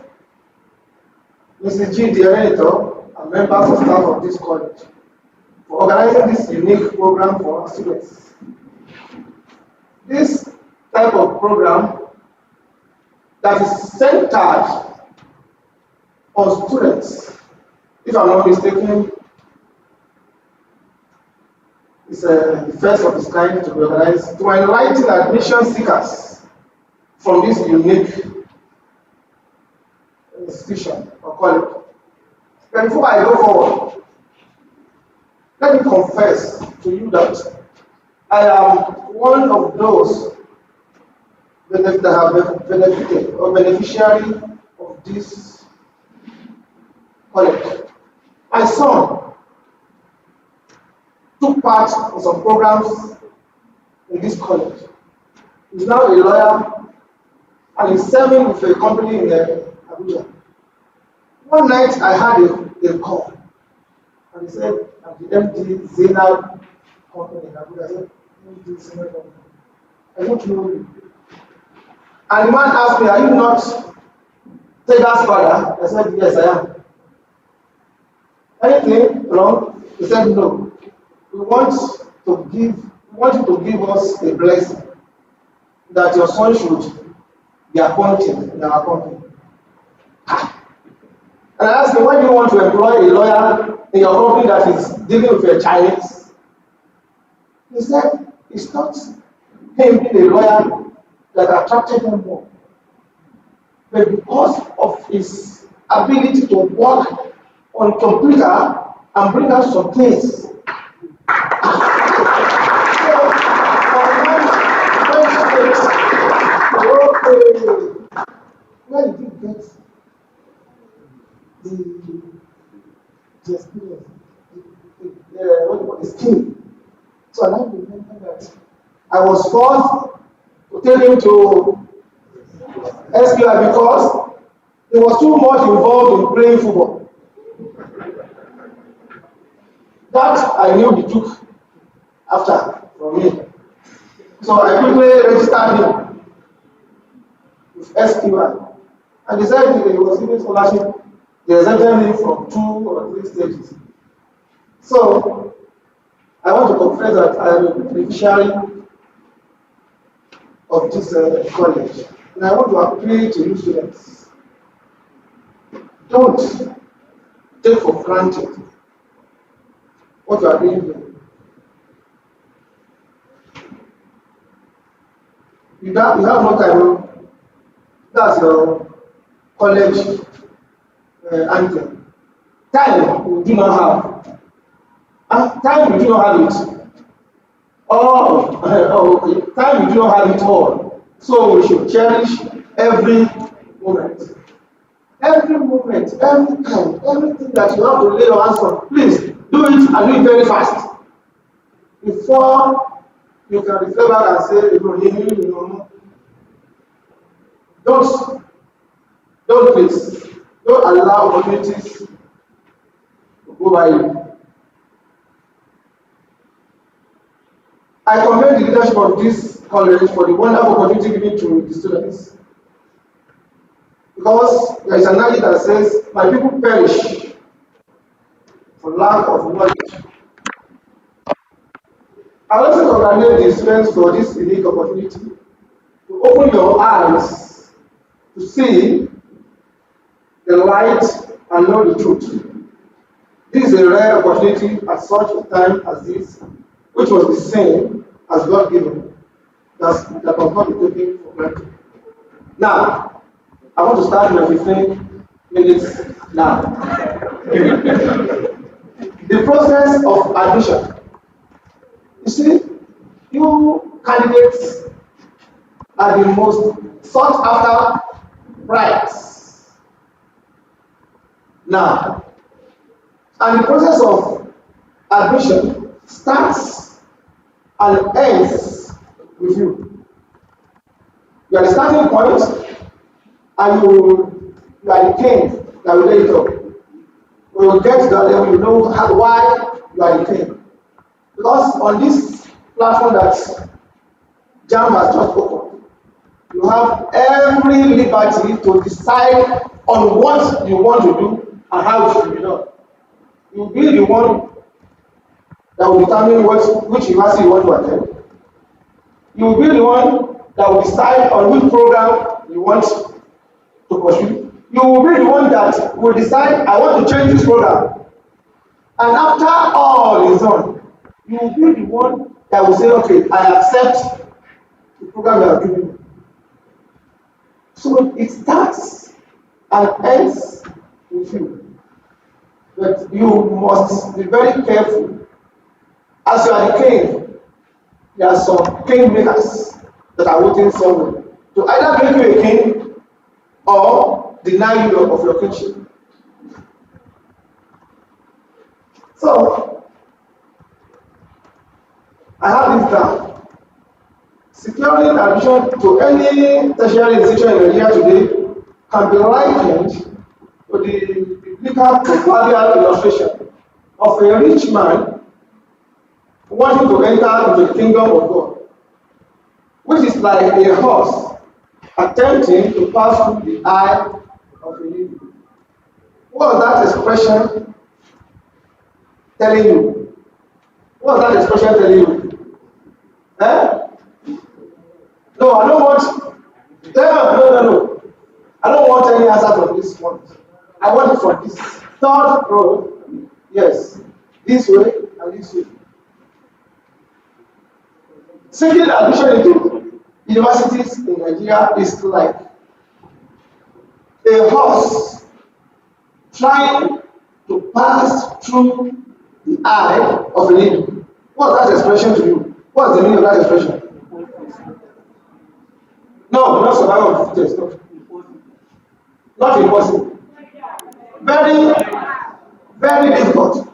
Mrs. G. the editor, and members of staff of this college for organizing this unique program for our students. This type of program that is centered on students, if I'm not mistaken, is the first of its kind to be organized to enlighten admission seekers from this unique institution or college. But before I go forward, let me confess to you that I am one of those that have benefited or beneficiary of this college. My son took part in some programs in this college. He's now a lawyer and is serving with a company in Abuja. One night I had a call and he said, I'm the MD Zainab company in Abuja. I said, MD Zainab company. I don't know you. And the man asked me, are you not Teda's father? I said, yes, I am. Anything wrong? He said, no. We want you to give us a blessing that your son should be appointed in our company. And I asked him, why do you want to employ a lawyer in your company that is dealing with a Chinese? He said, it's not him being a lawyer that attracted him more, but because of his ability to work on computer and bring out some things. Where did you get the experience, the skill? So I remember that I was forced to take him to SQI because he was too much involved in playing football. That I knew he took after from me. So I quickly registered him with SQI. And he said he was given scholarship. They exempted him from 2 or 3 stages. So I want to confess that I am a beneficiary of this college. And I want to appeal to you students. Don't take for granted what you are doing here. You have no time. That's your college anthem. Time we do not have. And time we do not have it. Okay. Time we do not have it all. So we should cherish every moment. Every moment, every time, everything that you have to lay your hands on, please do it and do it very fast. Before you can reflect back and say, don't please, don't allow opportunities to go by you. I commend the leadership of this college for the wonderful opportunity given to the students. Because there is an adage that says, my people perish for lack of knowledge. I also congratulate the students for this unique opportunity to open your eyes to see the light and know the truth. This is a rare opportunity at such a time as this, which was the same as God given, that was not be taken for granted. Now, I want to start my 15 minutes now. The process of admission. You see, you candidates are the most sought after prize. Now, and the process of admission starts and ends with you. You are the starting point, and you are the king that will lay it up. When you get to that level, you know why you are the king. Because on this platform that JAM has just opened, you have every liberty to decide on what you want to do and how it should be done. You will be the one that will determine which university you want to attend. You will be the one that will decide on which program you want to pursue. You will be the one that will decide, I want to change this program. And after all is done, you will be the one that will say, okay, I accept the program you are giving me. So it starts and ends with you. But you must be very careful. As you are the king, there are some kingmakers that are waiting somewhere to either make you a king or deny you of your kingship. So, I have this down. Securing admission to any tertiary institution in Nigeria today can be likened to the biblical proverbial illustration of a rich man wanting to enter into the kingdom of God, which is like a horse attempting to pass through the eye of a needle. What was that expression telling you? What was that expression telling you? Eh? No, I don't want. No. I don't want any answer from this one. I want it from this third row. Yes, this way and this way. Seeking admission into universities in Nigeria is like a horse trying to pass through the eye of a needle. What's that expression to you? What's the meaning of that expression? No, not survival of the fittest. No. Not impossible. Very, very difficult.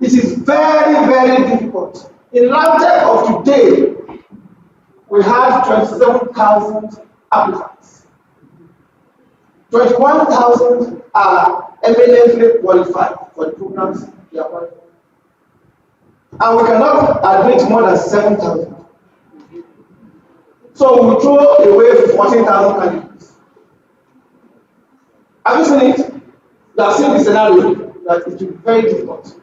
It is very, very difficult. In LAUTECH of today, we have 27,000 applicants. 21,000 are eminently qualified for the programs they are qualified for. And we cannot admit more than 7,000. So we throw away 14,000 candidates. Have you seen it? You have seen the scenario that it will be very difficult.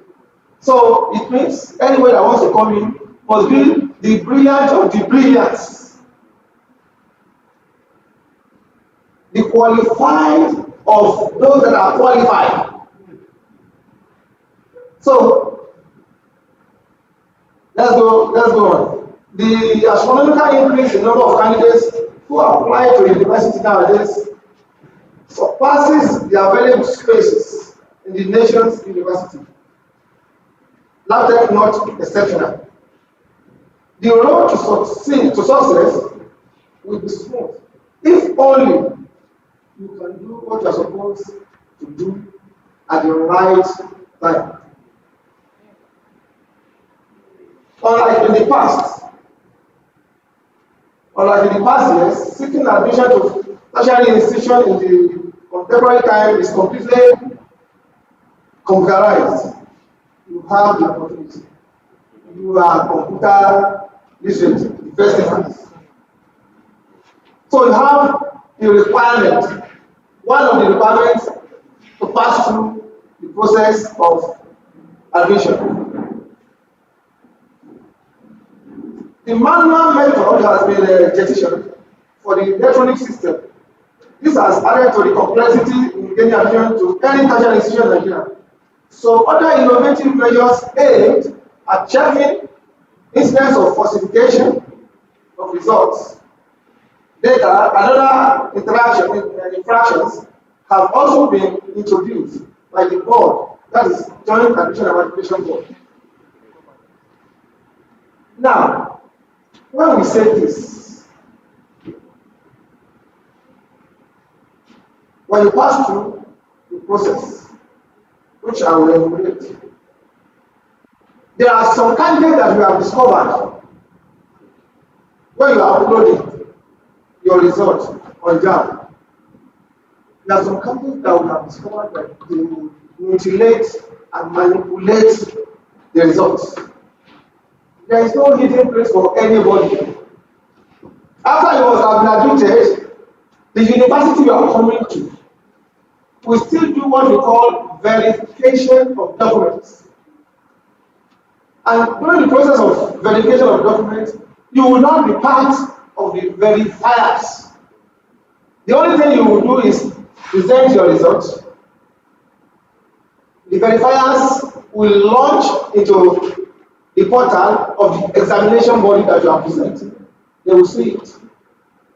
So it means anyone that wants to come in must be the brilliant of the brilliants, the qualified of those that are qualified. So let's go on. The astronomical increase in number of candidates who apply to university nowadays surpasses the available spaces in the nation's university. LAUTECH not exceptional. The road to success will be smooth if only you can do what you are supposed to do at the right time. Unlike in the past years, seeking admission to tertiary institution in the contemporary time is completely computerized. You have the opportunity. You are computer literate, first instance. So you have the requirement. One of the requirements to pass through the process of admission. The manual method has been petitioned for the electronic system This has added to the complexity in gaining admission to any tertiary institution in Nigeria. So other innovative measures aimed at checking incidents of falsification of results, data, and other infractions have also been introduced by the board, that is Joint Admission and Verification Board. Now, when we say this, when you pass through the process, which I will enumerate, there are some candidates that we have discovered when you are uploading your results on JAM. There are some candidates that we have discovered that they will mutilate and manipulate the results. There is no hidden place for anybody. After you must have been admitted, the university you are coming to will still do what we call verification of documents. And during the process of verification of documents, you will not be part of the verifiers. The only thing you will do is present your results. The verifiers will launch into the portal of the examination body that you are presenting. They will see it.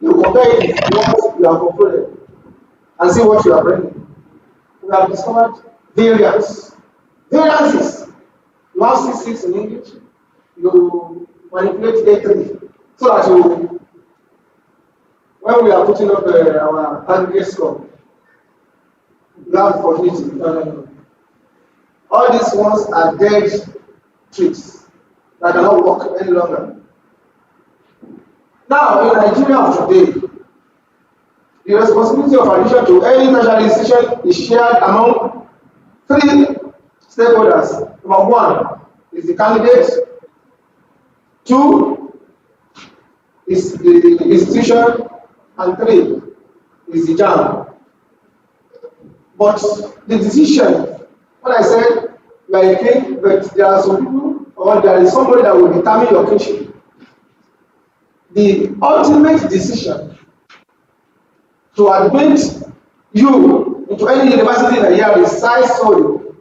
They will compare it with what you have uploaded and see what you are bringing. We have discovered variances. You have C6 in English, you manipulate A3 so that you, when we are putting up our aggregate score, you have opportunity. No. All these ones are dead tricks that cannot work any longer. Now, in Nigeria of today, the responsibility of admission to any tertiary institution is shared among three stakeholders. Number one is the candidate, two is the institution, and three is the JAM. But the decision, when I said you are a king, but there are some people, or there is somebody that will determine your kingship. The ultimate decision to admit you into any university in Nigeria resides solely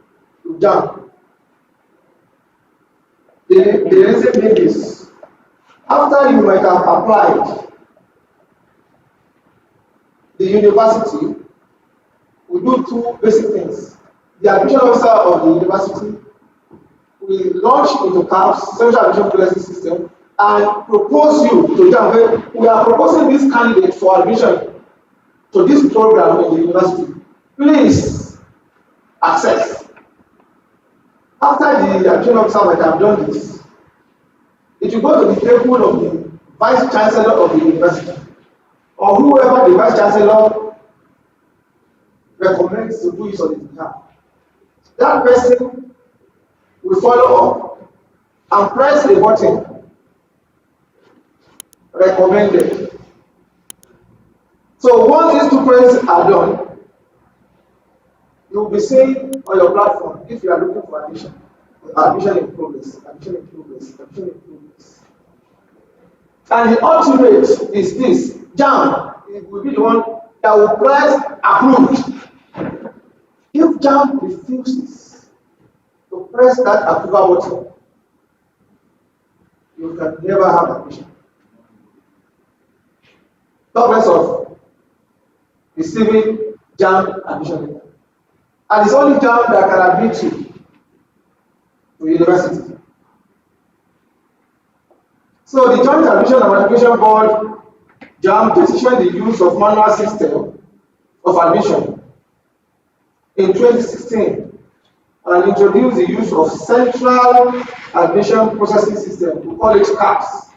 with JAM. The reason being this: after you might have applied, the university will do two basic things. The admission officer of the university will launch into CAPS, Central Admission Policy System, and propose you to JAM. We are proposing this candidate for admission to this program in the university. Please accept. After the admission officer might have done this, it will go to the table of the vice chancellor of the university, or whoever the vice chancellor recommends to do it on his behalf. That person will follow up and press the button recommended. So once these two presses are done, you will be seeing on your platform if you are looking for admission. Admission in progress, admission in progress, admission in progress. And the ultimate is this: JAM will be the one that will press approved. If JAM refuses to press that approval button, you can never have admission. Talk less of receiving JAM admission letter. And it's only JAM that can admit you to university. So the Joint Admission and Verification Board, JAM, petitioned the use of manual system of admission in 2016 and introduced the use of Central Admission Processing System, we call it CAPS,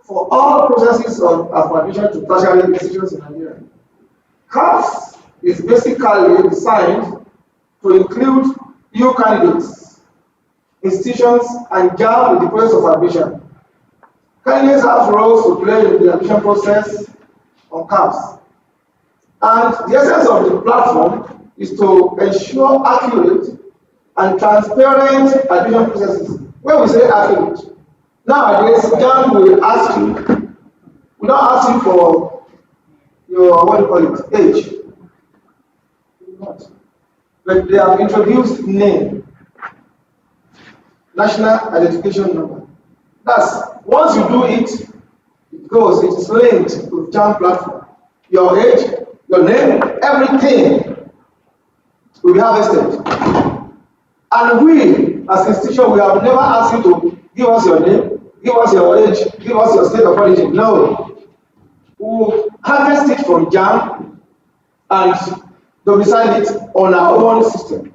for all processes of admission to tertiary institutions in Nigeria. CAPS is basically designed to include new candidates, institutions, and JAM in the process of admission. Candidates have roles to play in the admission process on CAPS. And the essence of the platform is to ensure accurate and transparent admission processes. When we say accurate, nowadays JAM will ask you, we don't ask you for your what do you call it, age. Not. But they have introduced name, national identification number. That's once you do it, it goes, it is linked to JAM platform. Your age, your name, everything will be harvested. And we, as institution, we have never asked you to give us your name, give us your age, give us your state of origin. No. We will harvest it from JAM and domicile it on our own system.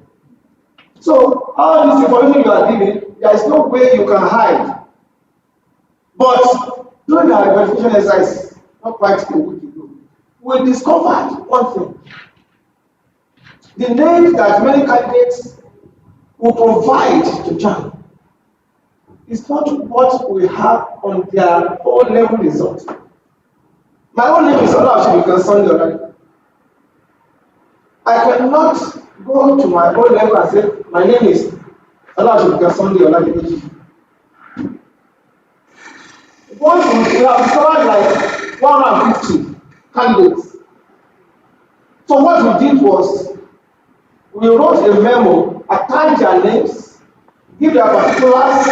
So all this information you are giving, there is no way you can hide. But during our verification exercise, not quite a week ago, we discovered one thing. The name that many candidates will provide to JAM is not what we have on their own level result. My own name is Olashibika Sunday Oladimeji. I cannot go to my own level and say, my name is Olashibika Sunday Oladimeji. Once we have discovered like 150 candidates. So what we did was, we wrote a memo, attached their names, give their particulars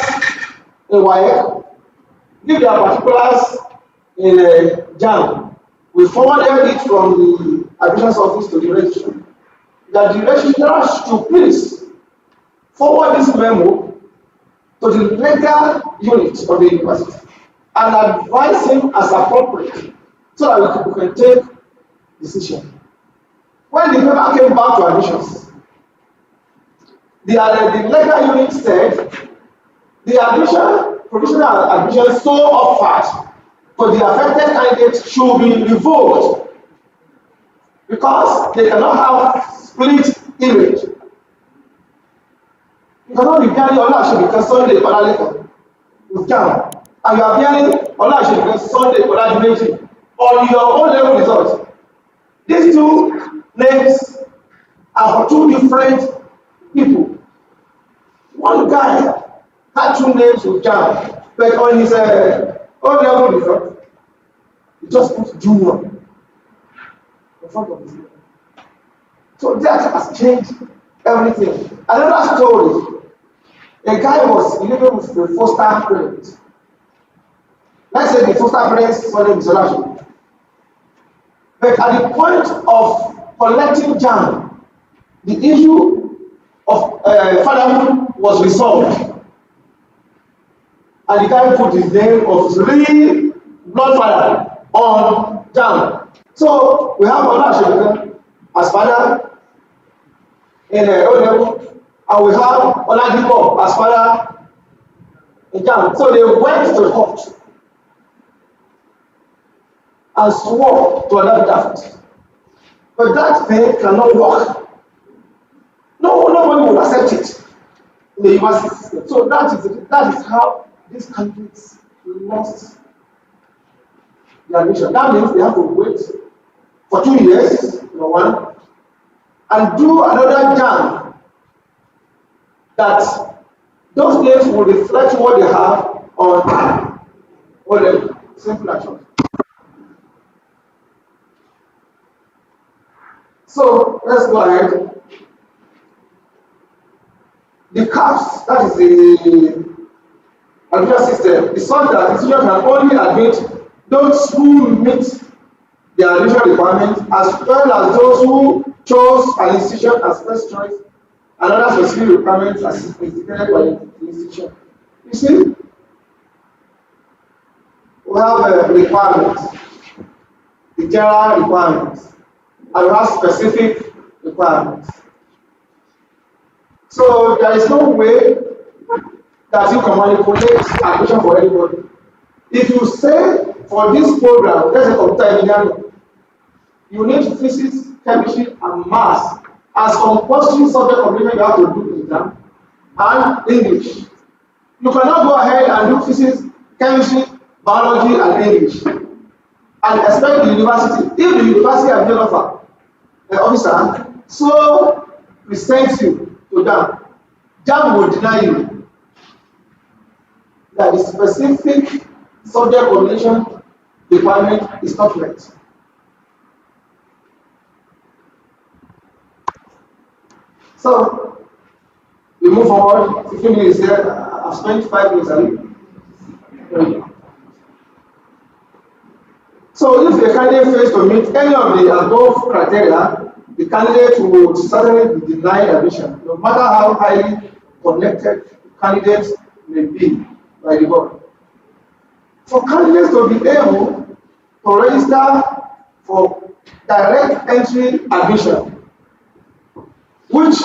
in WAEC, give their particulars in JAM. We forwarded it from the admissions office to the registrar. That the registrar should please forward this memo to the legal unit of the university and advise him as appropriate so that we can take decision. When the paper came back to admissions, the legal unit said the provisional admission so offered for the affected candidates should be revoked because they cannot have split image. You cannot be bearing Olashibika Sunday Oladimeji with JAM, and you are bearing Olashibika Sunday Oladimeji on your own level result. These two names are for two different people. One guy had two names with JAM, but on his own level result, he just put Junior in front of his name. So that has changed everything. Another story, a guy was living with the foster parent. Let's say the foster parent's name is Olashibika. But at the point of collecting JAM, the issue of fatherhood was resolved. And the guy put his name of his real blood father on JAM. So we have Olashibika as father in O level, and we have Oladipo as father in JAM. So they went to the court and swore to another draft. But that thing cannot work. Nobody will accept it in the university system. So that is how these candidates lost their admission. That means they have to wait for 2 years, number one, and do another JAM that those names will reflect what they have on O level. Simple and short. So let's go ahead. The CAPS, that is the admission system, is such that institution can only admit those who meet the admission requirements as well as those who chose an institution as first choice and other specific requirements as indicated by the institution. You see, we have requirements, the general requirements, and we have specific requirements. So there is no way that you can manipulate admission for anybody. If you say for this program, there's a computer engineering, you need physics, chemistry, and maths as compulsory subject combination you have to do the exam, and English. You cannot go ahead and do physics, chemistry, biology, and English, and expect the university, if the university admission officer so presents you to JAM, JAM will deny you that the specific subject combination requirement is not met. So we move forward. 15 minutes here. I've spent 5 minutes. So if the candidate fails to meet any of the above criteria, the candidate would certainly be denied admission, no matter how highly connected the candidate may be by the board. For candidates to be able to register for direct entry admission, which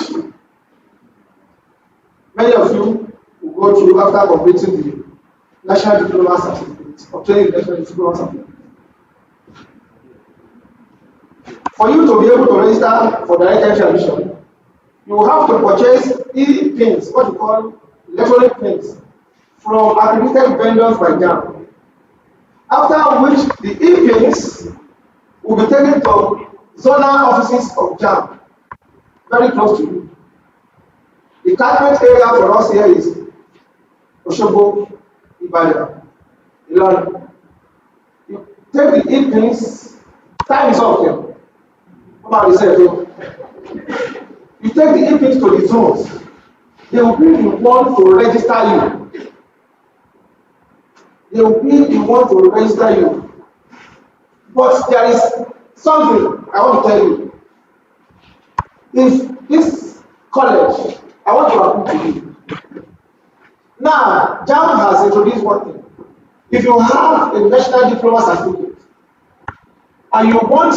many of you will go through after completing the National Diploma Certificate, obtaining the National Diploma Certificate. For you to be able to register for direct entry admission, you will have to purchase e-pins, what we call electronic pins, from accredited vendors by JAM. After which the e-pins will be taken to zonal offices of JAM, very close to you. The catchment area for us here is Osogbo, Ibadan, Ilorin. You take the e-pins, time is up here. You take the e-pins to the zones, they will be the one to register you. They will be the one to register you. But there is something I want to tell you. If this college, I want to appeal to you. Now, JAM has introduced one thing. If you have a national diploma certificate and you want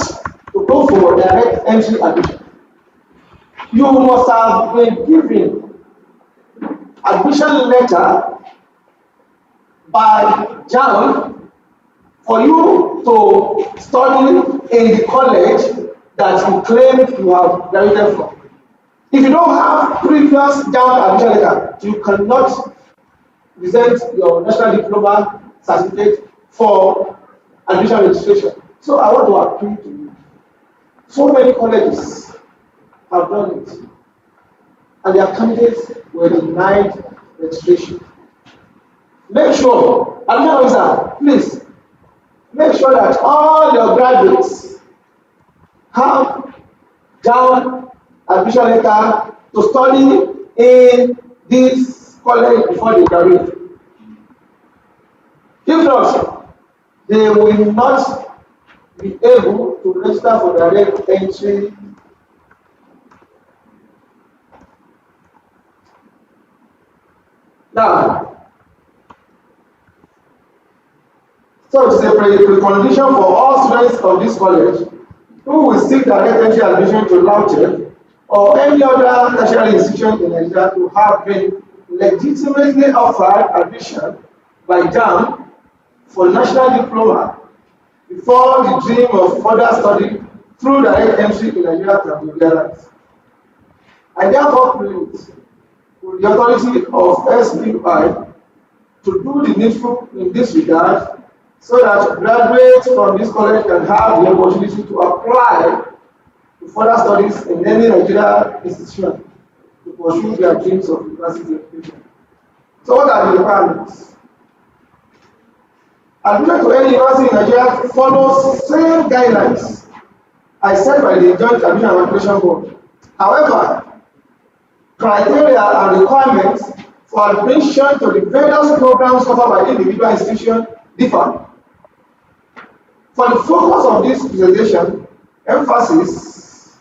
to go for direct entry admission, you must have been given admission letter by JAM for you to study in the college that you claim you have graduated from. If you don't have previous JAM admission letter, you cannot present your national diploma certificate for admission registration. So I want to appeal to you. So many colleges have done it, and their candidates were denied registration. Make sure, admission officer, please, make sure that all your graduates have JAM admission letter to study in this college before they graduate. If not, they will not be able to register for direct entry. Now, so it is a precondition for all students of this college who will seek direct entry admission to LAUTECH or any other tertiary institution in Nigeria to have been legitimately offered admission by JAM for national diploma before the dream of further study through direct entry in Nigeria can be realized. I therefore plead with the authority of SQI to do the needful in this regard so that graduates from this college can have the opportunity to apply to further studies in any Nigeria institution to pursue their dreams of university education. So what are the requirements? Admission to any university in Nigeria follows same guidelines as set by the Joint Admission and Application Board. However, criteria and requirements for admission to the various programs offered by individual institutions differ. For the focus of this presentation, emphasis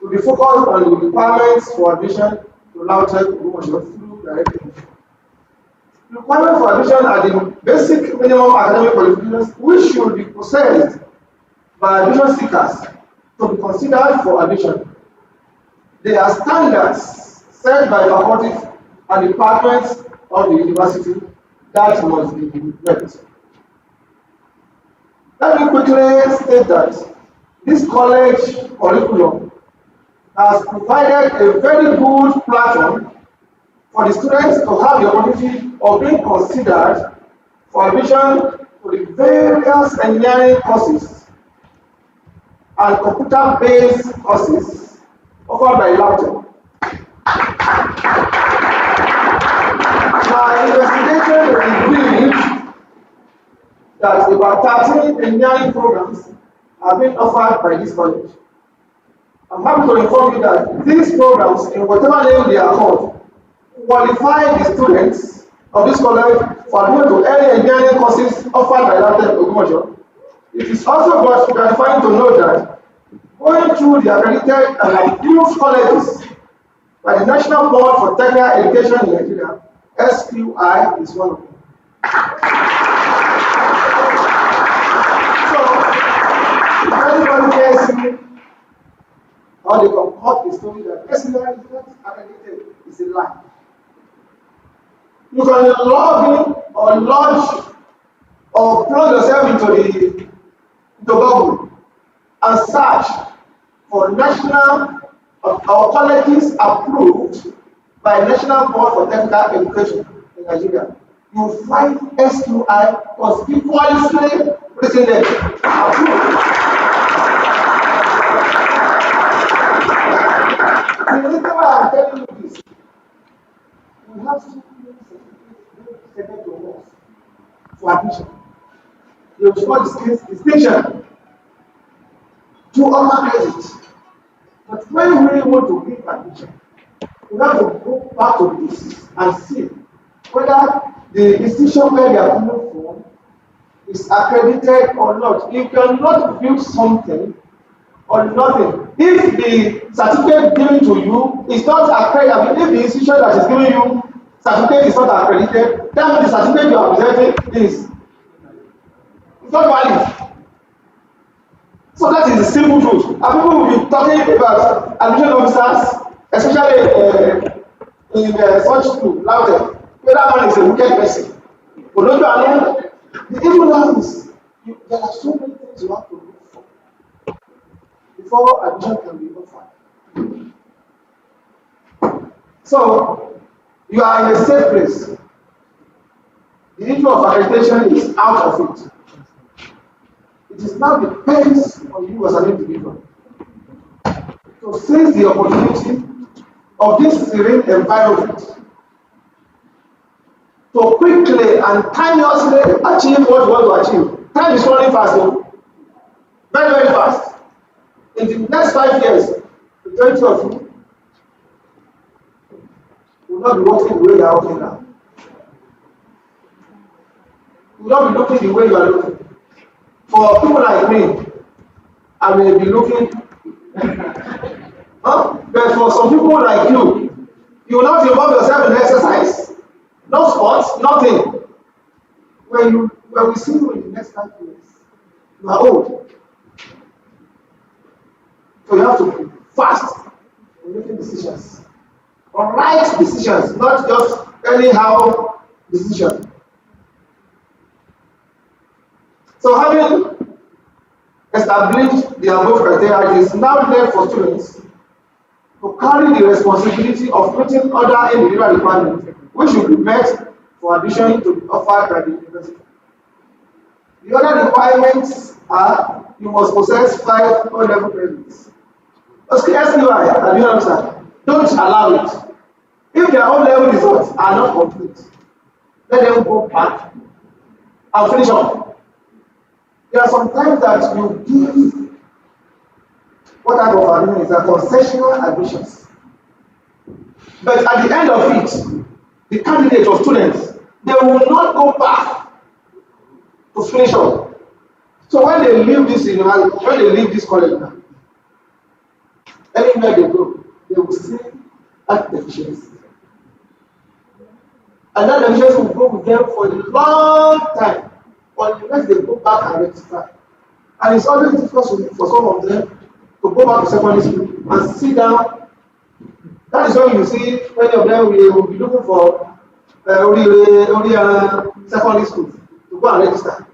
will be focused on the requirements for admission to LAUTECH through direct entry. Requirements for admission are the basic minimum academic qualifications which should be possessed by admission seekers to be considered for admission. They are standards set by faculties and departments of the university that must be met. Let me quickly state that this college curriculum has provided a very good platform for the students to have the opportunity of being considered for admission to the various engineering courses and computer-based courses offered by LAUTECH. My investigation revealed that about 13 engineering programs have been offered by this college. I'm happy to inform you that these programs, in whatever name they are called, qualify the students of this college for admission to any engineering courses offered by LATEP Ogbomoso. It is also gratifying to know that going through the accredited and approved colleges by the National Board for Technical Education in Nigeria, SQI is one of them. So, if anybody cares me, or they concoct the story that SQI is not accredited, is a lie. You can log in or lodge or plug yourself into Google and search for national or colleges approved by National Board for Technical Education in Nigeria. You will find SQI conspicuously written there. Approved. The reason why I'm telling you this, we have so many certificates to us for admission. They will show distinction to other credits. But when we really want to give admission, we have to go back to this and see whether the institution where they are coming from is accredited or not. You cannot build something or nothing. If the certificate given to you is not accredited, I mean, if the institution that is giving you certificate is not accredited, then the certificate you are presenting is not valid. So that is the simple truth. And people will be talking about admission officers, especially in such school, louder. Whether man is a wicked person. But don't you know, the evil one is, there are so many things you have to look for before admission can be offered. So, you are in a safe place. The issue of accreditation is out of it. It is now depends on you as an individual to seize the opportunity of this serene environment to quickly and timelessly achieve what you want to achieve. Time is running fast, though. Very, very fast. In the next 5 years, the 20 of you will not be working the way you are working now. You will not be looking the way you are looking. For people like me, I may be looking, but for some people like you, you will not involve yourself in exercise, no sports, nothing. When we see you in the next 5 years, you are old. So you have to be fast in making decisions. Or right decisions, not just anyhow decisions. So having established the above criteria, it is now left for students to carry the responsibility of meeting other individual requirements which should be met for admission to be offered by the university. The other requirements are you must possess 5 O-level credits. SQI, and you understand, don't allow it. If their O-level results are not complete, let them go back and finish up. There are some times that you give what type of admission is a concessional admissions. But at the end of it, the candidates or students, they will not go back to finish up. So when they leave this university, when they leave this college now, anywhere they go, they will see that deficiency. And that deficiency will go with them for a long time, unless they go back and rectify. And it's always difficult for some of them to go back to secondary school and sit down. That is why you see many of them will be looking for secondary school to go and register.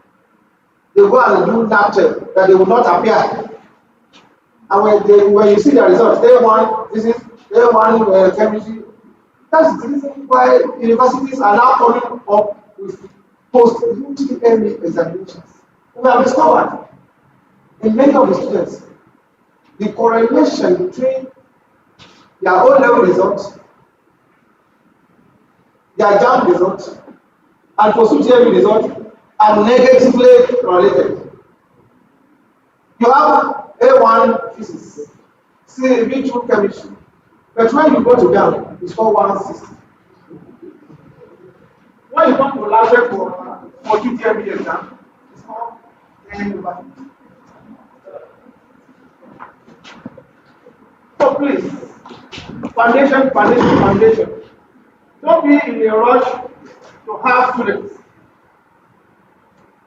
They go and do lab check that they will not appear. And when you see the results, day one physics, day one chemistry. That's the reason why universities are now coming up with post-UTME examinations. We have discovered in many of the students the correlation between their O-level results, their JAM results, and post-UTME results are negatively correlated. You have A1 physics, be through chemistry. But when you go to them, it's called 160. When you come to Laje for UTME exam, it's called 10 over 50. So please, foundation. Don't be in a rush to have students,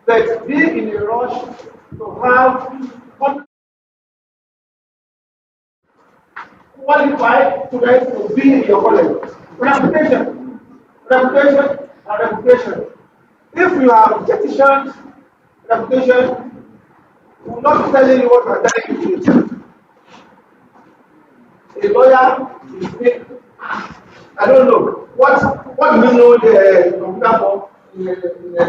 but be in a rush to have qualified students to be in your college. Reputation, and reputation. If you have deficient reputation, we will not be telling you what we are telling you today. A lawyer is paid. I don't know. What do we know the computer for in the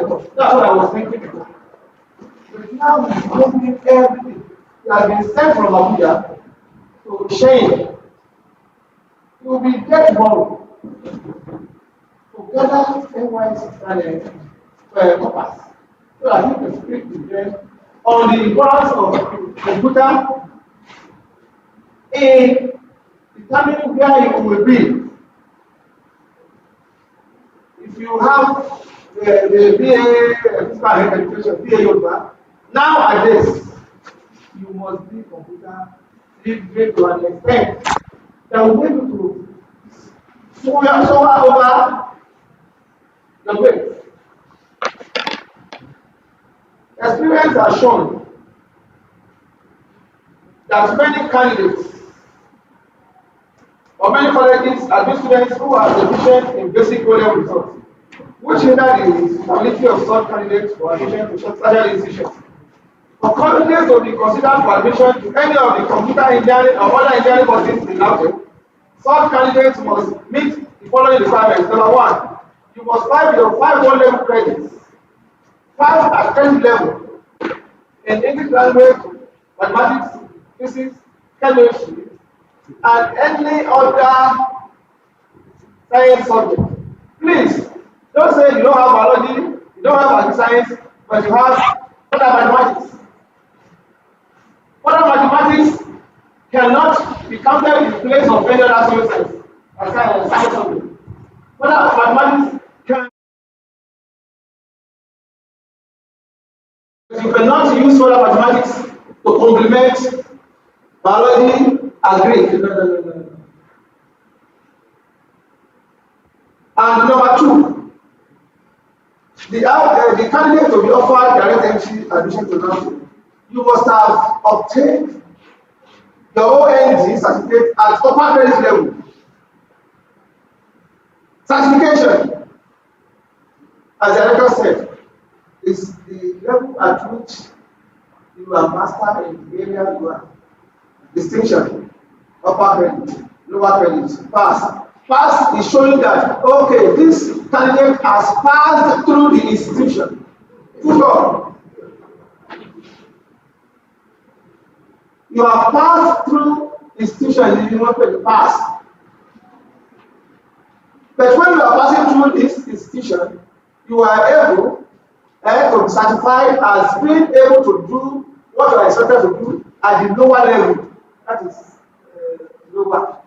law? That's what I was thinking before. But now he's opening everything. He has been sent from Abuja to Shane. He will be there tomorrow to gather enquires and compass. So that he can speak to them on the importance of computer in determining where you will be. If you have the BA physical health education, BA Yoruba, nowadays you must be computer literate to an extent that will be able to soar over the grades. Experience has shown that many candidates or many colleges admit students who are deficient in basic O-level results, which hinder the quality of such candidates for admission to tertiary institutions. For colleges to be considered for admission to any of the computer engineering or other engineering courses in NAFTA, such candidates must meet the following requirements. Number one, you must find your 5 O-level credits, 5 at credit level in English language, mathematics, physics, chemistry, and any other science subject. Please, don't say you don't have biology, you don't have science, but you have other mathematics. Other mathematics cannot be counted in place of any other science subject. Other mathematics can. You cannot use further mathematics to complement biology and Greek. No. And number two, the candidate to be offered direct entry admission to NAFTA, you must have obtained your ONG certificate at upper credit level. Certification, as the director said, is the level at which you are master in the area you are. Distinction, upper credit, lower credit, pass. Pass is showing that, okay, this candidate has passed through the institution. Good God. You have passed through institution, you want to pass. But when you are passing through this institution, you are able to be certified as being able to do what you are expected to do at the lower level. That is lower.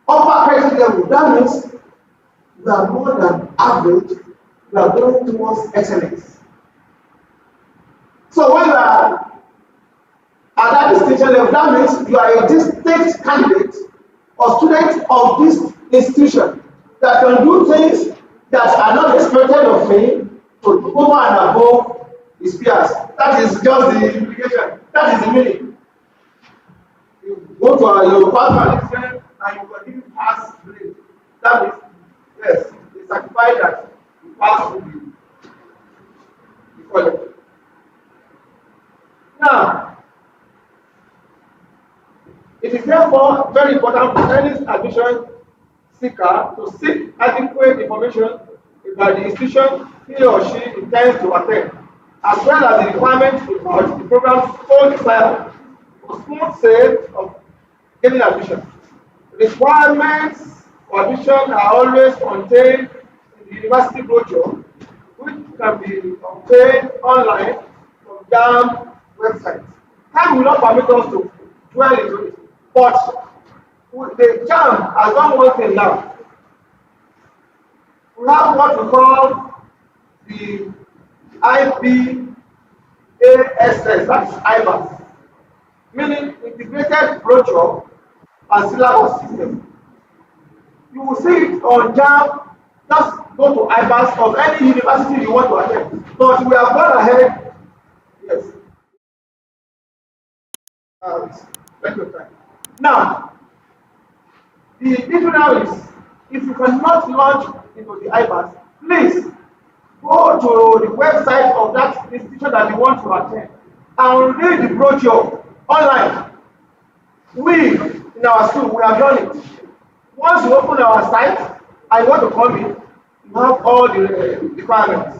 Upper credit level, that means you are more than average, you are going towards excellence. So when you are at that distinction level, that means you are a distinct candidate or student of this institution that can do things that are not expected of me to over and above his peers. That is just the implication. That is the meaning. You go to your partner and you continue to pass grade. That means, yes, they certify that you pass through the college. Now, it is therefore very important for any admission seeker to seek adequate information about the institution he or she intends to attend, as well as the requirements about the program's own desire for smooth sale of gaining admission. Requirements for admission are always contained in the university brochure, which can be obtained online from JAM website. Time will not permit us to dwell into it. But the JAMB has done one thing now. We have what we call the IPASS, that is IBAS, meaning Integrated Brochure and Syllabus System. You will see it on JAMB. Just go to IBAS of any university you want to attend. But we have gone ahead. Yes. Take your time. Now, the issue now is, if you cannot launch into the IBAS, please go to the website of that institution that you want to attend and read the brochure online. We, in our school, we have done it. Once you open our site and you want to come in, you have all the requirements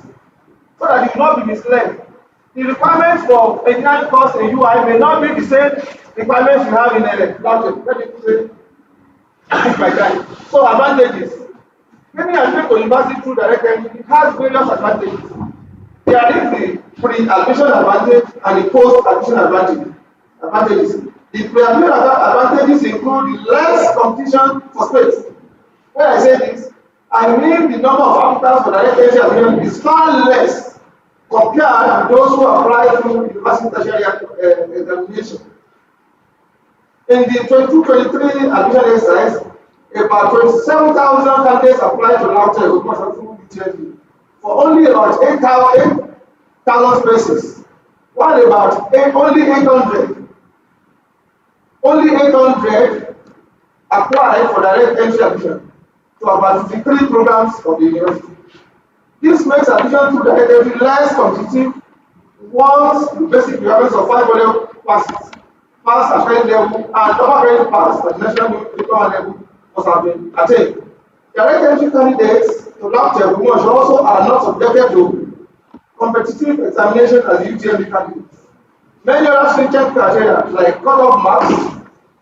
so that you will not be misled. The requirements for engineering course in UI may not be the same requirements you have in London. Let me say this by time. So advantages. When you are to university through direct entry, it has various advantages. There is the pre-admission advantage and the post-admission advantages. The pre-admission advantages include less competition for space. When I say this, I mean the number of applicants for direct entry admission is far less compared to those who apply through university tertiary examination. In the 22-23 admission exercise, about 27,000 candidates applied to LAUTECH for only about 8,000 spaces, while about only 800 applied for direct entry admission to about 53 programs of the university. This makes admission to direct entry less competitive once the basic requirements of 500 passes, pass academic level, and upper credit pass at national diploma level must have been attained. Direct entry candidates to LAUTECH also are not subjected to competitive examination as the UTME candidates. Many other stringent criteria like cut-off marks,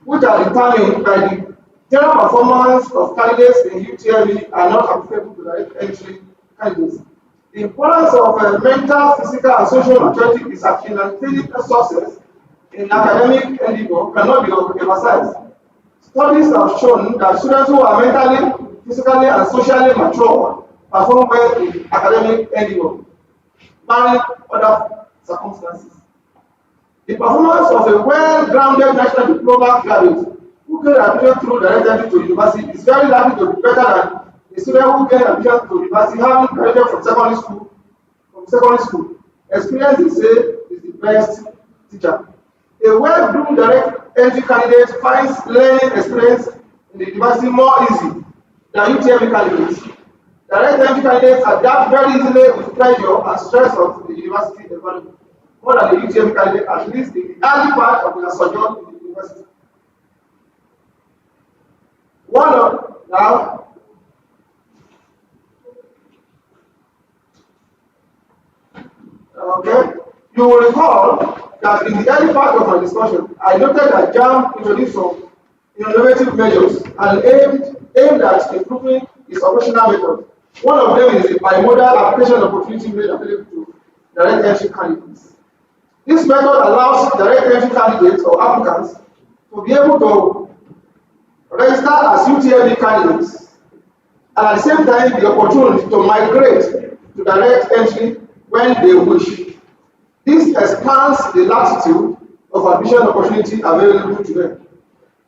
which are determined by the general performance of candidates in UTME, are not applicable to direct entry candidates. The importance of mental, physical, and social maturity is in achieving success in academic endeavor cannot be emphasized. Studies have shown that students who are mentally, physically, and socially mature perform well in academic endeavor, barring other circumstances. The performance of a well-grounded national diploma graduate who gain admission through direct entry to university is very likely to be better than a student who gain admission to university having graduated from secondary school. Experience, they say, is the best teacher. A well-groomed direct entry candidate finds learning experience in the university more easy than UTME candidates. Direct entry candidates adapt very easily with pressure and stress of the university environment, more than the UTME candidate, at least in the early part of their sojourn in the university. Now, okay, you will recall that in the early part of my discussion, I noted that JAMB introduced some innovative measures and aimed at improving its operational method. One of them is the bimodal application opportunity made available to direct entry candidates. This method allows direct entry candidates or applicants to be able to register as UTME candidates and at the same time the opportunity to migrate to direct entry when they wish. This expands the latitude of admission opportunity available to them.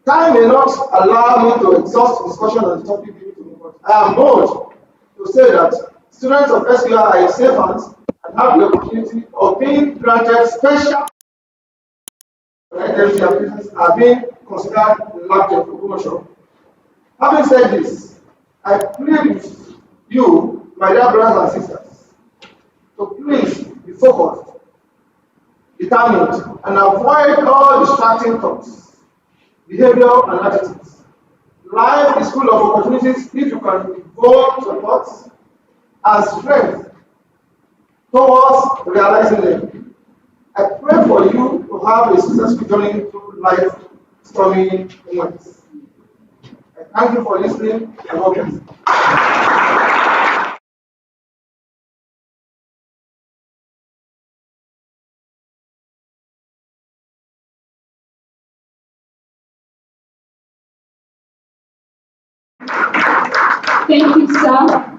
Time may not allow me to exhaust discussion on the topic given to me, but I am bold to say that students of SQI are in safe hands and have the opportunity of being granted special entry applications are being considered in LAUTECH for promotion. Having said this, I plead with you, my dear brothers and sisters, to please be focused, determined, and avoid all distracting thoughts, behavior, and attitudes. Life is full of opportunities if you can devote your thoughts and strength towards realizing them. I pray for you to have a successful journey through life stormy moments. I thank you for listening and welcome. Thank you, sir.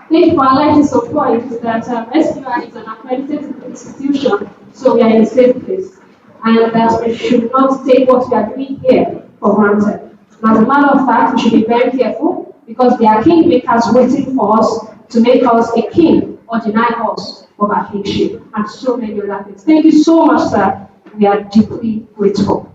Thank you for highlighting some points that SQI is an accredited institution, so we are in a safe place. And that we should not take what we are doing here for granted. As a matter of fact, we should be very careful because there are kingmakers waiting for us to make us a king or deny us of our kingship and so many other things. Thank you so much, sir. We are deeply grateful.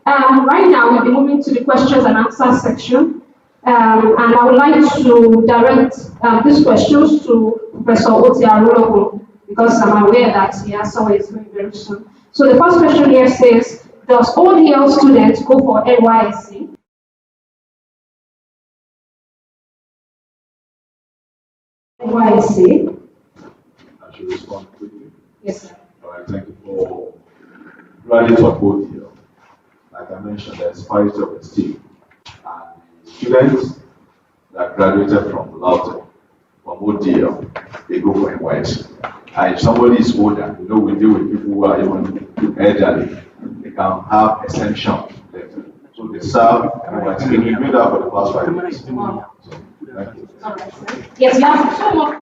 Right now, we'll be moving to the questions and answers section. And I would like to direct these questions to Professor Oti Aruloglu because I'm aware that he has someone is going very soon. So the first question here says, does ODL students go for NYSC? NYSC? I should respond quickly. Yes, sir. All right, thank you for graduates of ODL. Like I mentioned, there's parity of esteem. And the students that graduated from Lautern, from ODL, they go for NYSC. And if somebody is older, we deal with people who are even elderly, they can have exemption later. So they serve NYSC. We've been doing that for the past 5 years. Wow. So, thank you. All right, sir. Yes, we have two more.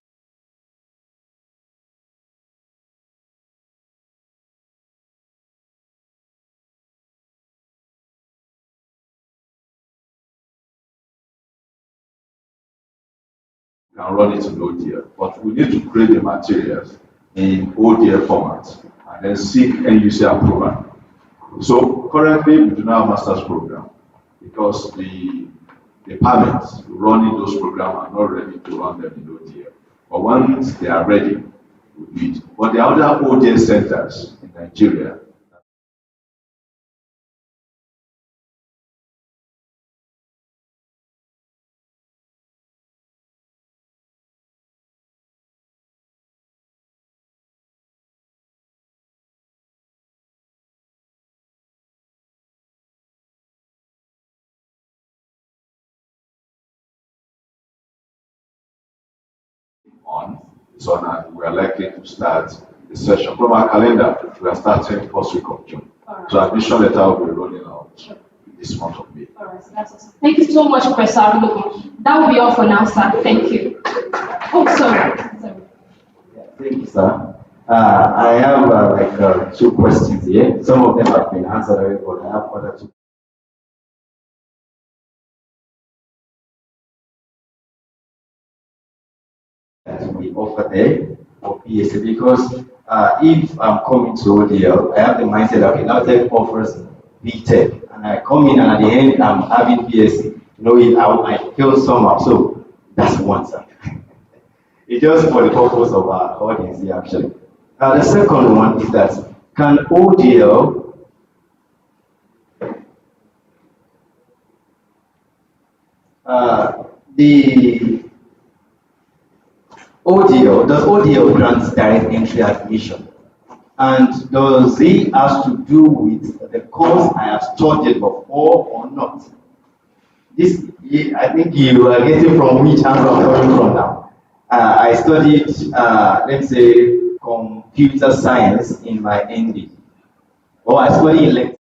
Can run it in ODL, but we need to create the materials in ODL format and then seek NUC approval. So currently we do not have master's program because the permits running those programs are not ready to run them in ODL. But once they are ready, we do it. But the other ODL centers in Nigeria, and we are likely to start the session. From our calendar, we are starting first week of June. Right. So admission letter will be rolling out this month of May. All right, so that's awesome. Thank you so much, Professor Aruloglu. That will be all for now, sir. Thank you. Oh, sorry. Yeah, thank you, sir. I have two questions here. Some of them have been answered already, but I have other two. That we offer there for PSC because if I'm coming to ODL, I have the mindset okay, now Tech offers BTech, and I come in and at the end I'm having PSC. I might feel somehow. So that's one side. It's just for the purpose of our audience here, actually. The second one is that can ODL does ODL grant direct entry admission? And does it have to do with the course I have studied before or not? This, I think you are getting from which angle I'm coming from now. I studied, let's say, computer science in my ND. Or I studied electrical.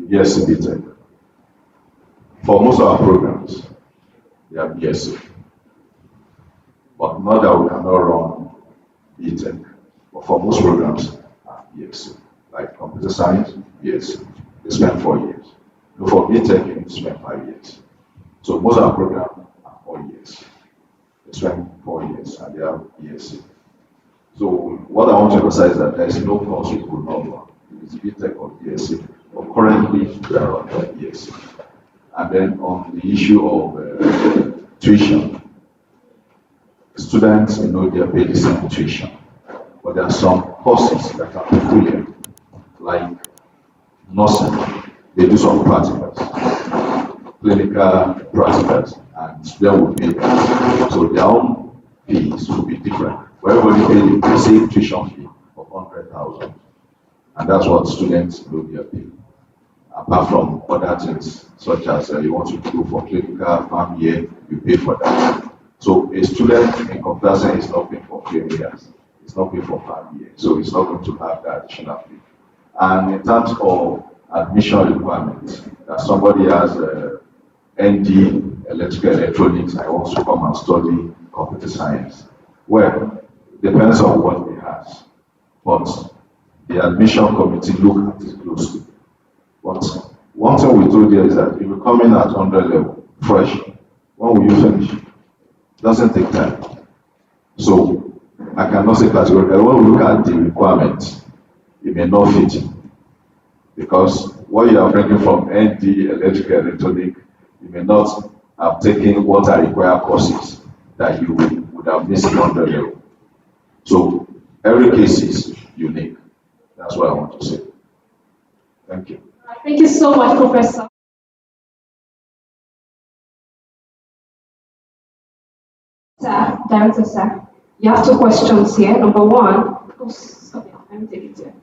Yes, BTech. For most of our programs, they are BSc. But not that we cannot run BTech. But for most programs, BSc. Like computer science, BSc. They spend 4 years. But for BTech, you need to spend 5 years. So most of our programs are 4 years. They spend 4 years and they have BSc. So what I want to emphasize is that there is no course we could not run. It's BTech or BSc. But currently, we are on BSc. And then on the issue of tuition, students, they are paid the same tuition. But there are some courses that are peculiar, like nursing. They do some practicals, clinical practicals, and students will pay them. So their own fees will be different. For everybody pay the same tuition fee of 100,000. And that's what students will be paid. Apart from other things, such as you want to go for clinical farm year, you pay for that. So a student in comparison is not paying for 3 years. It's not paid for 5 years, so it's not going to have that additional fee. And in terms of admission requirements, that somebody has a ND, electrical electronics, I want to come and study computer science. Well, depends on what he has. But the admission committee look at it closely. But one thing we told you is that if you come in at 100 level, fresh, when will you finish? It doesn't take time. So I cannot say categorically, when we look at the requirements, it may not fit in. Because what you are bringing from ND, electrical, electronic, you may not have taken what are required courses that you would have missed 100 level. So every case is unique. That's what I want to say. Thank you. Thank you so much, Professor. Sir, Director, sir, you have two questions here. Number one, let me take it here.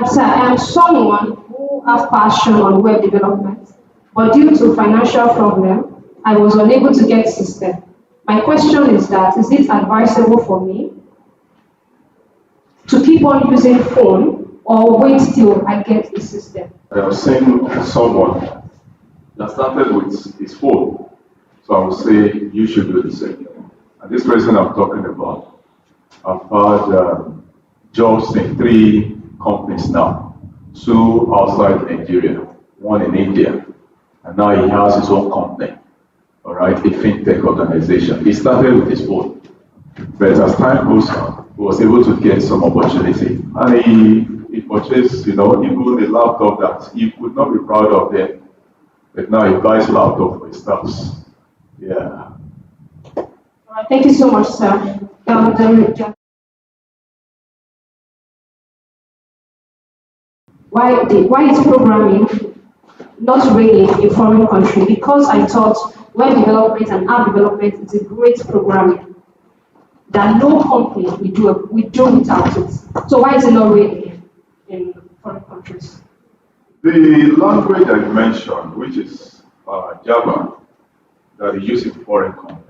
Sir, I am someone who has passion on web development, but due to financial problem, I was unable to get system. My question is that, is it advisable for me to keep on using phone or wait till I get the system? I have seen someone that started with his phone, so I would say you should do the same. And this person I'm talking about, I've had jobs in 3 companies now, 2 outside Nigeria, 1 in India, and now he has his own company, all right, a fintech organization. He started with his phone, but as time goes on, he was able to get some opportunity, and he purchased, even a laptop that he could not be proud of then, but now he buys laptop for his staffs. Yeah. All right, thank you so much, sir. Why is programming not really a foreign country? Because I thought web development and app development is a great programming that no company we do without it. So why is it not really in foreign countries? The language I mentioned, which is Java, that is used in foreign countries,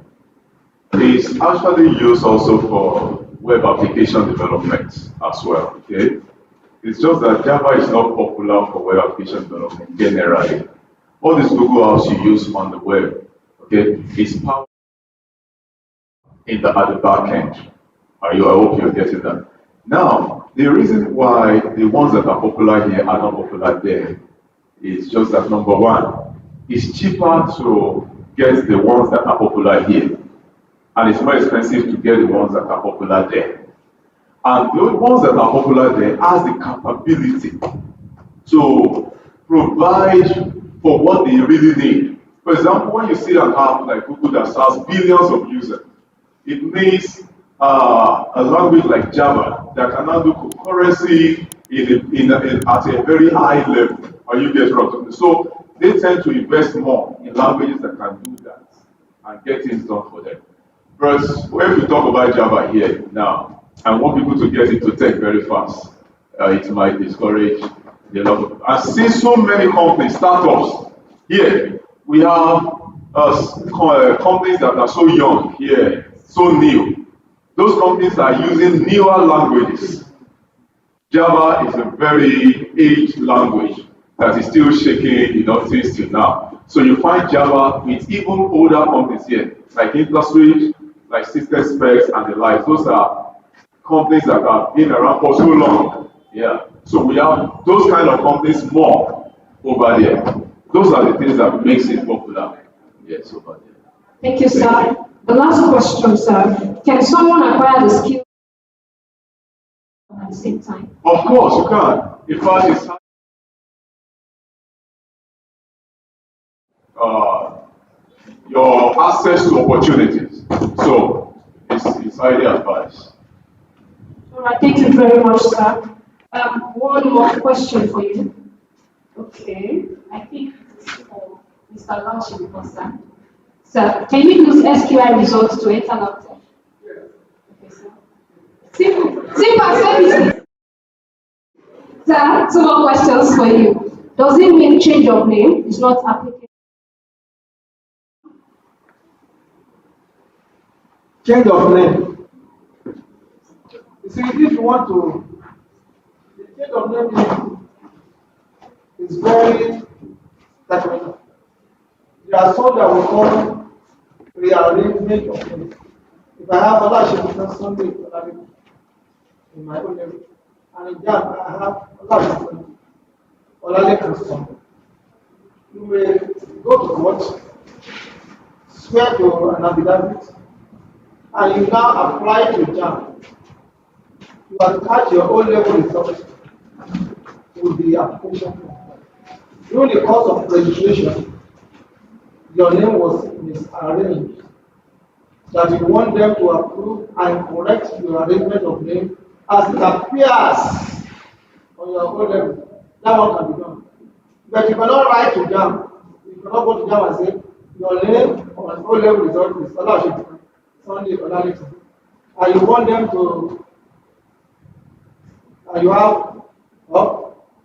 is actually used also for web application development as well. Okay, it's just that Java is not popular for web application development generally. All these Google apps you use on the web, okay, is powered at the back end. I hope you're getting that. Now, the reason why the ones that are popular here are not popular there is just that number one, it's cheaper to get the ones that are popular here, and it's more expensive to get the ones that are popular there. And the ones that are popular there has the capability to provide for what they really need. For example, when you see an app like Google that serves billions of users, it needs a language like Java that can now do concurrency at a very high level. Are you get right? So they tend to invest more in languages that can do that and get things done for them. But when we talk about Java here now, and want people to get into tech very fast, it might discourage a lot of people. And since so many companies, startups, here, we have companies that are so young here, so new. Those companies are using newer languages. Java is a very aged language that is still shaking things till now. So you find Java with even older companies here, like InterSwitch, like System Specs and the like. Those are companies that have been around for so long. Yeah. So we have those kind of companies more over there. Those are the things that makes it popular. Yes, over there. Thank you, sir. The last question, sir. Can someone acquire the skill at the same time? Of course, you can. In fact, it's your access to opportunities. So it's highly advised. All right, thank you very much, sir. One more question for you. Okay, I think it's for Mr. Launching, sir. Sir, can you use SQI results to enter LabTech? Okay, sir. Simple services. Sir, two more questions for you. Does it mean change of name is not applicable? Change of name is see, if you want to, the change of name is very detrimental. There are some that we call rearrangement of names. If I have other Shemina Sunday in my own name, and in Jam I have other Sunday, Olalekan Sunday. You may go to watch, swear to an affidavit, and you now apply to Jam. You attach your own level results with the application. During the course of registration, your name was misarranged. That you want them to approve and correct your arrangement of name as it appears on your own level. That one can be done. But you cannot write to JAM. You cannot go to JAM and say your name on own level result is scholarship Sunday or Lalita. And you want them to, and you have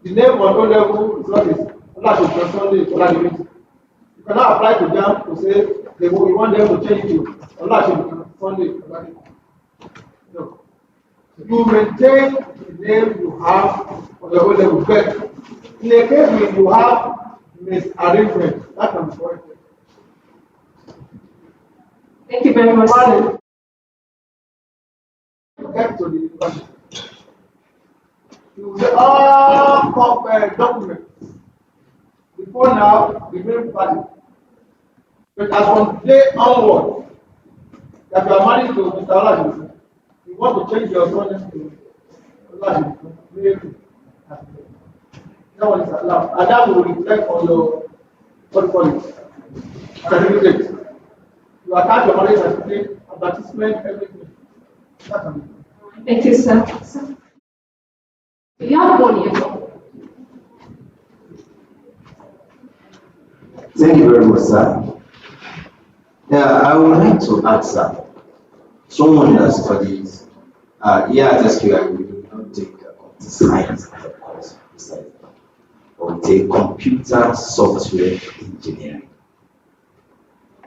the name on own level result is scholarship Sunday or Lalita. You cannot apply to JAM to say you want them to change it to scholarship Sunday or Lalita. No. You maintain the name you have on your own level. But in a case where you have misarrangement, that can be corrected. Thank you very much. Get to the question. You say all documents before now remain valid. But as from today onward, that you are married to Mr. Olajuwon, you want to change your surname to Olajuwon, that one is allowed. And that will reflect on your certificate. You attach your marriage certificate, advertisement, everything. That can be done. Thank you, sir. You have 1 year. Thank you very much, sir. Yeah, I would like to ask, sir, someone that studies here at SQI, we do not take computer science as a course, but we take computer software engineering.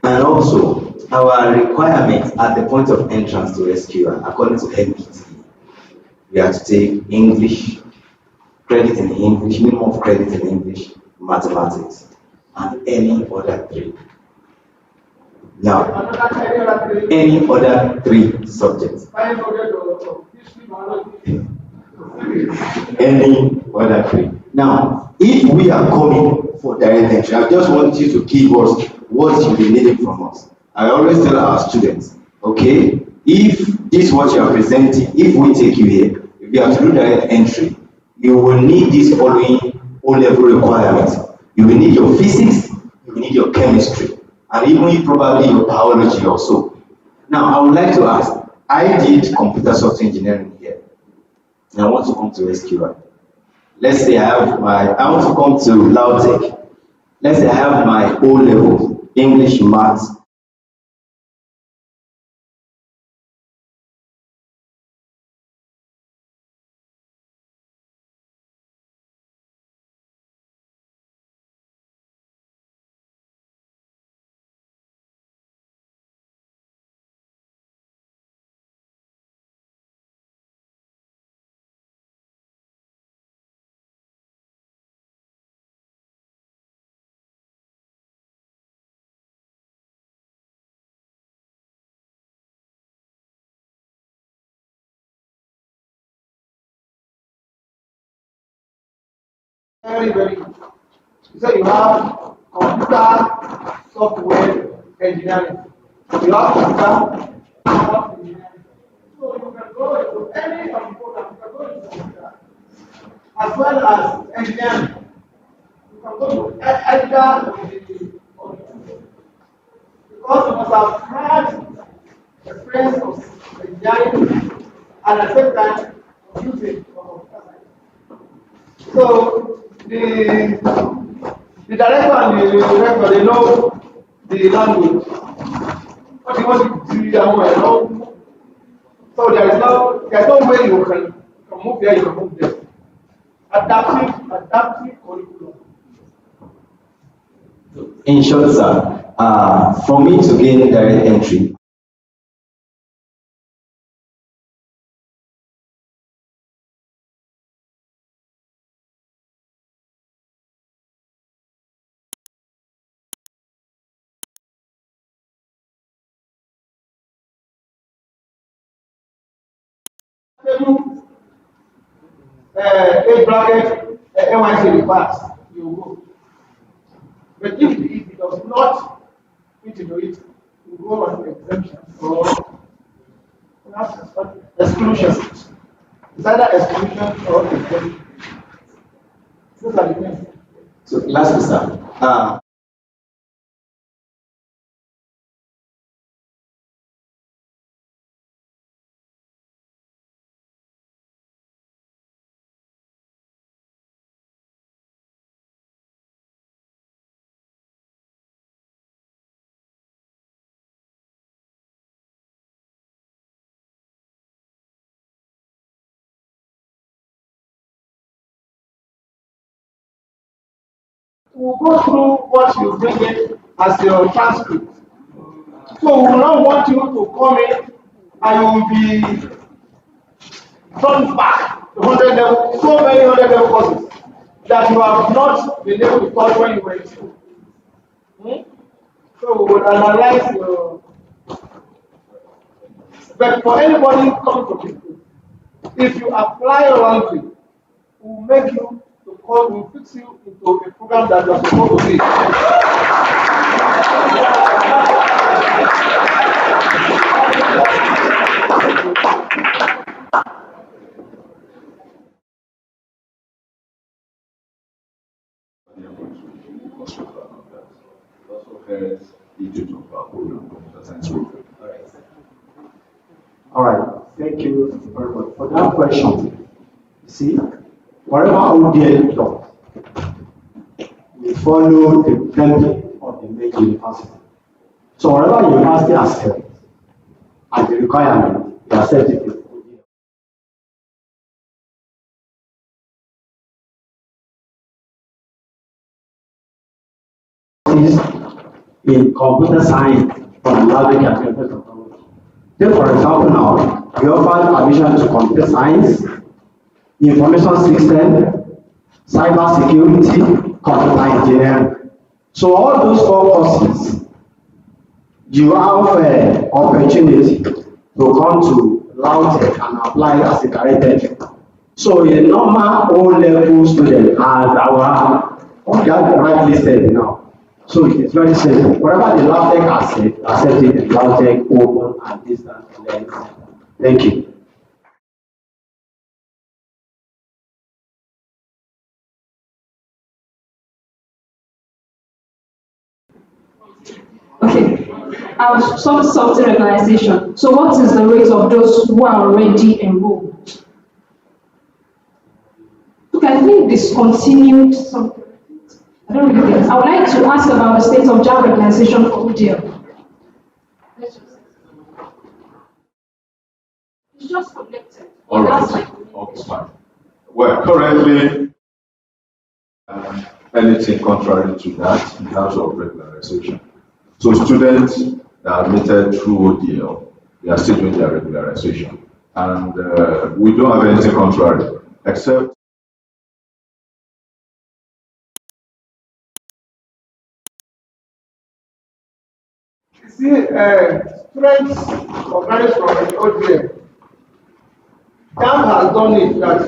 And also, our requirements at the point of entrance to SQI, according to MPT, we have to take English, credit in English, minimum of credit in English, mathematics, and any other 3. Now, any other 3 subjects. Any other 3. Now, if we are coming for direct entry, I just want you to give us what you'll be needing from us. I always tell our students, okay, if this is what you are presenting, if we take you here, if you have to do direct entry, you will need these following O-level requirements. You will need your physics, you will need your chemistry, and even probably your biology also. Now, I would like to ask, I did computer software engineering here, and I want to come to SQI. Let's say I want to come to Lautech. Let's say I have my O-level, English, Maths. Very, very good. So you have computer software engineering. You have computer software engineering. So you can go into any of the programs. You can go into computer as well as engineering. You can go to either of the two. Because you must have had experience of engineering and at the same time using computer science. So the director and the director, they know the language. What you want to do, know. So there's no way you can move there, you can move there. Adaptive curriculum. In short, sir, for me to gain direct entry, A bracket, NYC pass, you go. But if it does not fit into it, you go on exemption or exclusion. It's either exclusion or exemption. Those are the things. So lastly, sir, We'll go through what you bring in as your transcript. So we will not want you to come in and you will be thrown back to 100 level, so many 100 level courses that you have not been able to touch when you were in school. So we will analyze your. But for anybody coming to people, if you apply wrongly, we will make you to call, we will fix you into a program that you are supposed to be. All right, thank you very much for that question. See, whatever ODL does, we follow the template of the main university. So whatever university accepts as the requirement, they accept it. In computer science from logic and computer technology. Take for example now, we offer admission to computer science, information system, cyber security, computer engineering. So all those 4 courses, you have opportunity to come to LAUTECH and apply as a direct. So a normal O-level student as our rightly said now. So it is very simple. Whatever the LAUTECH accept it in LAUTECH, open and distance learning. Thank you. Okay. Something organization. So what is the rate of those who are already enrolled? Look, I think discontinued something. I don't really get. I would like to ask about the state of job organization for UDL. It's just connected. All right. Okay, fine. Well, currently, anything contrary to that in terms of regularization. So students that are admitted through ODL, they are still doing their regularization. And we don't have anything contrary, except You see, students organized from an ODL, JAM has done it that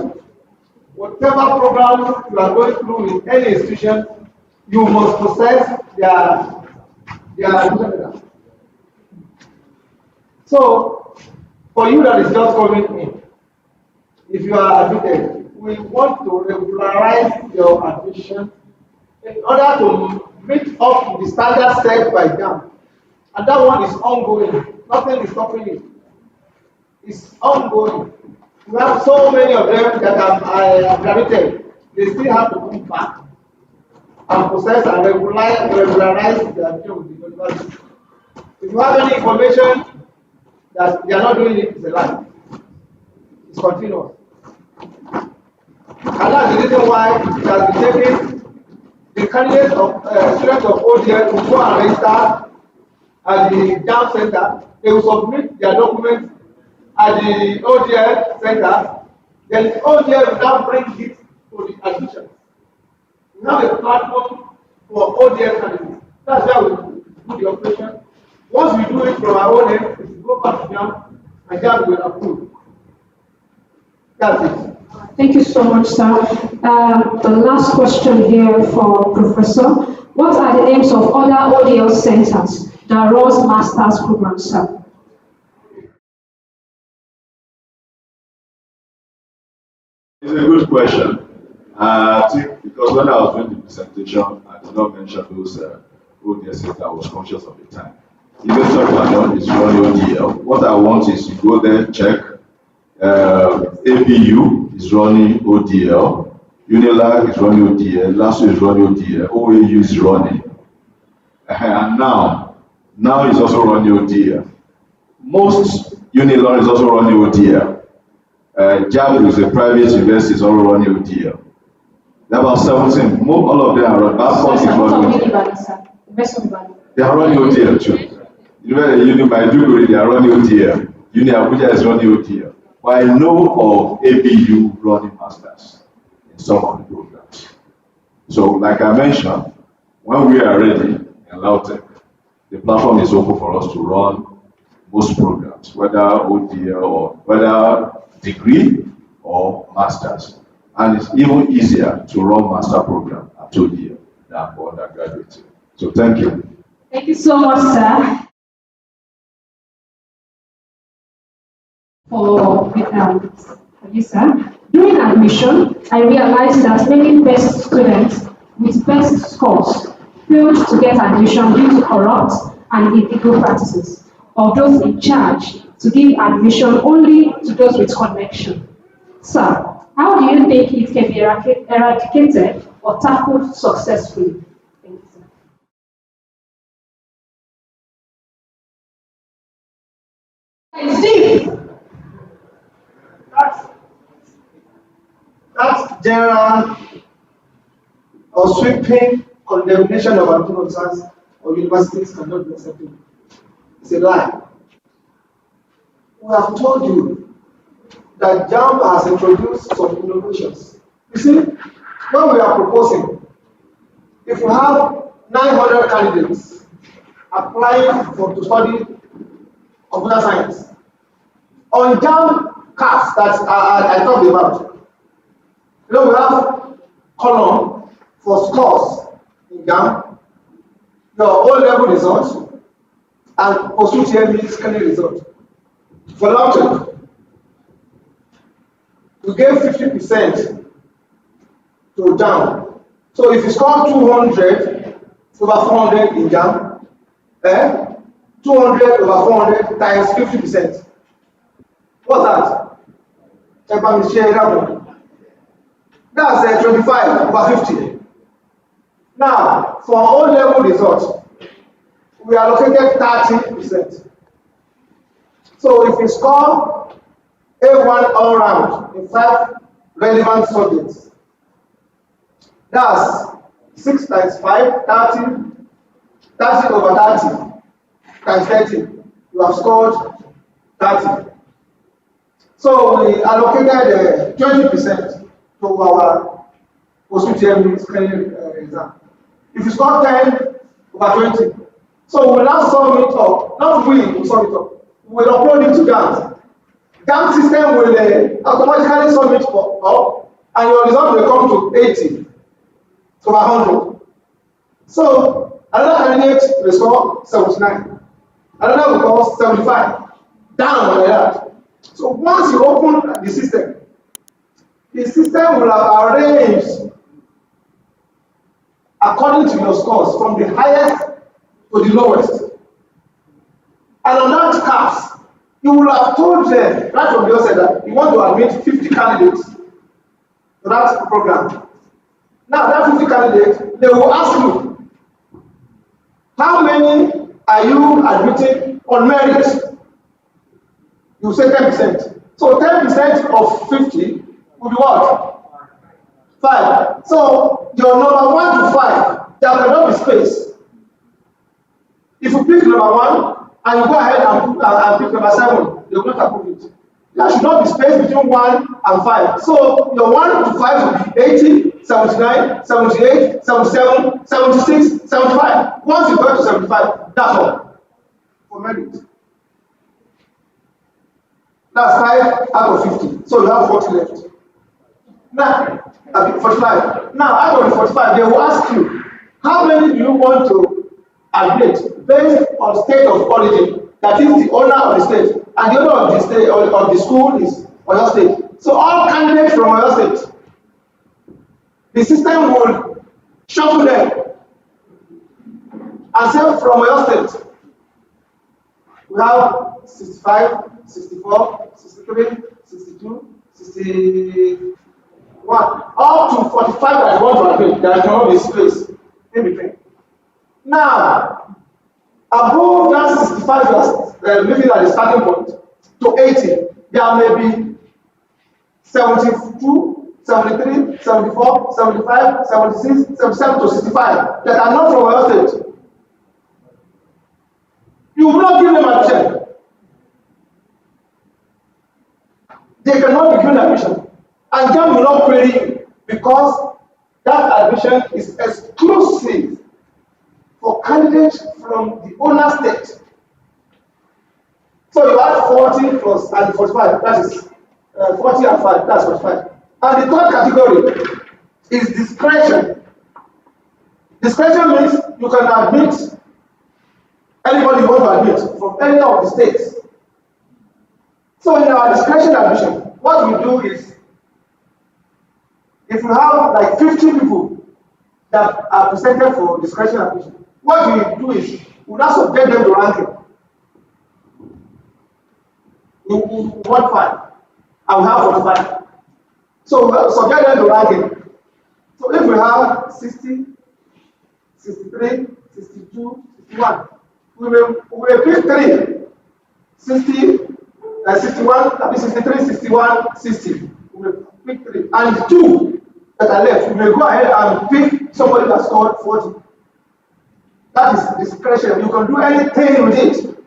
whatever program you are going through in any institution, you must possess their admission. So, for you that is just coming in, if you are admitted, we want to regularize your admission in order to meet up the standard set by JAM. And that one is ongoing. Nothing is stopping it. It's ongoing. We have so many of them that have graduated. They still have to come back and process and regularize their admission with the university. If you have any information that they are not doing it, it's a lie. It's continuous. And that's the reason why it has been taken the candidates of students of ODL to go and register at the JAM center. They will submit their documents at the ODL center. Then the ODL will now bring it to the admission. We have a platform for ODL candidates. That's why we do the operation. Once we do it from our own end, we go back to JAM and JAM will approve. That's it. Thank you so much, sir. The last question here for Professor. What are the names of other ODL centers that runs master's programs, sir? It's a good question. I think because when I was doing the presentation, I did not mention those ODSs. I was conscious of the time. Even Church is running ODL. What I want is you go there, check. APU is running ODL. Unilag is running ODL. LASO is running ODL. OAU is running. And now is also running ODL. Most Unilor is also running ODL. JAB is a private university, is also running ODL. There are about 17. All of them are running. Babcock is running ODL. They are running ODL too. Uni Maiduguri, they are running ODL. Uni Abuja is running ODL. But I know of APU running masters in some of the programs. So, like I mentioned, when we are ready in LAUTECH, the platform is open for us to run most programs, whether ODL or whether degree or masters. And it's even easier to run master program at ODL than for undergraduate. So thank you. Thank you so much, sir. For you, sir. During admission, I realized that many best students with best scores failed to get admission due to corrupt and illegal practices of those in charge to give admission only to those with connection. Sir, how do you think it can be eradicated or tackled successfully? Thank you, sir. It's deep. That's general or sweeping condemnation of adolescents or universities cannot be accepted. It's a lie. We have told you that JAMB has introduced some innovations. You see, when we are proposing, if you have 900 candidates applying to study computer science, on JAMB cards that I talked about, we have column for scores in JAMB, your O-level results, and post-UTME scanning results. For LAUTECH, we gave 50% to JAMB. So if you score 200 over 400 in JAMB, 200 over 400 times 50%. What's that? That's 25 over 50. Now, for O-level results, we allocated 30%. So if you score A1 all round in 5 relevant subjects, that's 6 times 5, 30, 30 over 30 times 30. You have scored 30. So we allocated 20% to our post-UTME screening exam. If you score 10 over 20, so we will now sum it up. Not we will sum it up. We will upload it to GAMS. GAMS system will automatically sum it up, and your result will come to 80 over 100. So another candidate will score 79. Another will score 75. Down like that. So once you open the system will have arranged according to your scores from the highest to the lowest. And on that cast, you will have told them right from the outset that you want to admit 50 candidates to that program. Now that 50 candidates, they will ask you, how many are you admitting on merit? You say 10%. So 10% of 50 will be what? 5. So your number 1 to 5, there cannot be space. If you pick number 1 and you go ahead and pick number 7, they will not approve it. There should not be space between 1 and 5. So your 1 to 5 will be 80, 79, 78, 77, 76, 75. Once you go to 75, that's all for merit. That's 5 out of 50. So you have 40 left. Now, 45. Now, out of the 45, they will ask you, how many do you want to admit based on state of origin? That is the owner of the state, and the owner of the state of the school is Oyo State. So all candidates from Oyo State, the system will shuffle them and say from Oyo State, we have 65, 64, 63, 62, 61, up to 45 that you want to admit. There cannot be space in between. Now, above that 65 living at the starting point to 80, there may be 72, 73, 74, 75, 76, 77 to 65 that are not from Oyo State. You will not give them admission. They cannot be given admission. And JAMB will not query you because that admission is exclusive for candidates from the owner state. So you add 40 plus and 45, that is 40 and 5, that's 45. And the third category is discretion. Discretion means you can admit anybody you want to admit from any of the states. So in our discretion admission, what we do is, if you have like 50 people that are presented for discretion admission, what we do is we now subject them to ranking. We want 5, and we have 45. So we subject them to ranking. So if we have 60, 63, 62, 61, we will pick 3, 60, 61, that is 63, 61, 60. We will pick 3. And 2 that are left, we may go ahead and pick somebody that scored 40. That is discretion. You can do anything with it.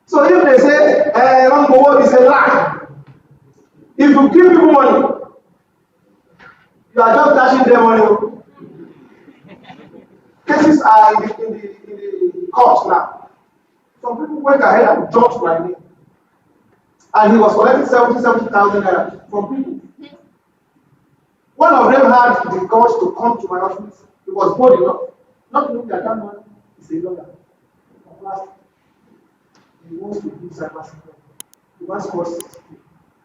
So if they say, Rambo is a lie, if you give people money, you are just dashing them money. Cases are in the court now. Some people went ahead and dropped my name. And he was collecting 70,000 naira from people. One of them had the guts to come to my office. He was bold enough. Not looking at that man, he's a lawyer. He wants to do cybersecurity. He wants to score 62.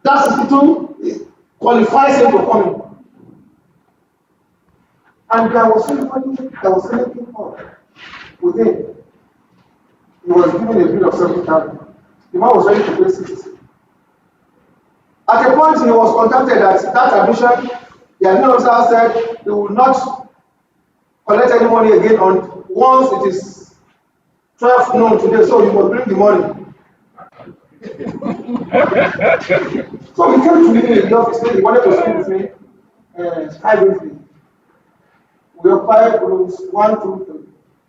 That 62 qualifies him to come in. And there was somebody that was selecting up with him. He was given a bill of 70,000. The man was ready to pay 60. At a point, he was contacted that admission. The admission officer said he will not collect any money again once it is 12 noon today, so you must bring the money. So he came to me in the office, he wanted to speak with me privately. We occupied rooms 1, 2, 3.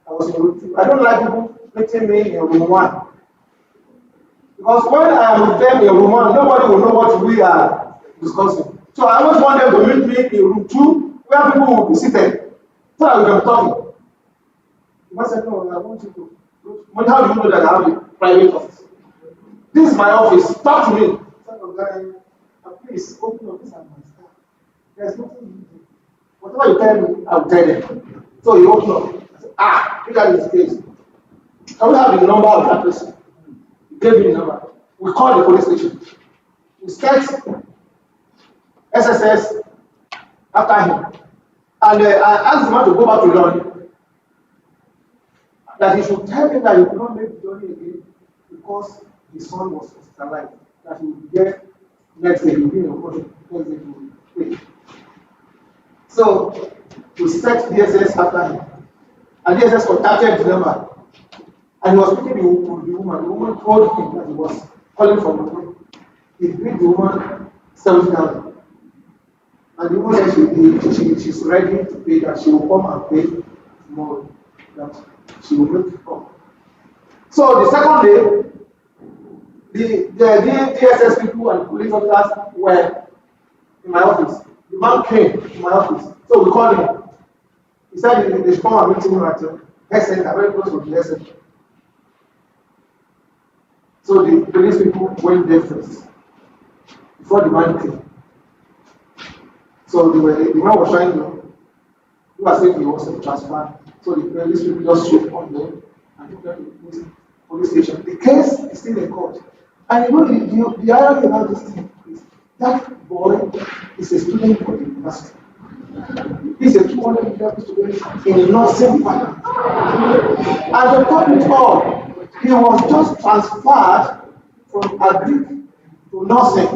I was in room 2. I don't like people meeting me in room 1. Because when I am with them in room 1, nobody will know what we are discussing. So I always want them to meet me in room 2, where people will be seated, so that we can talk. I said, no, I want you to. But how do you know that I have a private office? This is my office. Talk to me. Please open up this and my staff. There's nothing you do. Whatever you tell me, I will tell them. So he opened up. I said, if that is the case, can we have the number of that person? He gave me the number. We called the police station. We set SSS after him. And I asked the man to go back to London. That he should tell him that he could not make the journey again because his son was hospitalized. That he would get next day, he will be in a hospital next day to wait. So we set DSS after him. And DSS contacted the number. And he was speaking to the woman. The woman told him that he was calling from the room. He paid the woman 70,000. And the woman said she's ready to pay, that she will come and pay tomorrow. That she will make it come. So the second day, the DSS people and police officers were in my office. The man came to my office. So we called him. He said they should come and meet him at the health center, very close to the health center. So the police people went there first before the man came. So the man was trying to do as if he was a transfer. So the police people just swooped on them and took them to the police station. The case is still in court. And you know the irony about this thing is that boy is a student for the university. He's a 200 level student in a nursing department. And to top it all, he was just transferred from agric to nursing.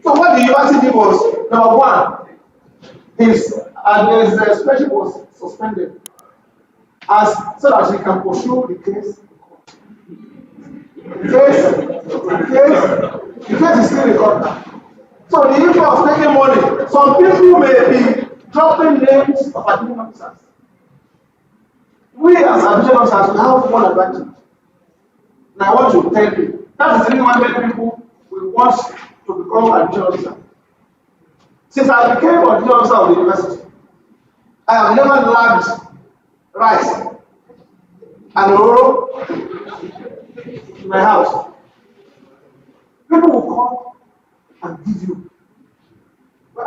So what the university did was, number one, his special was suspended as so that he can pursue the case. The case is still in court. So the issue of taking money, some people may be dropping names of admission officers. We as admission officers we have one advantage. And I want to tell you, that is the reason why many people will want to become admission officers. Since I became admission officer of the university, I have never lacked rice and oro in my house. People will come and give you. I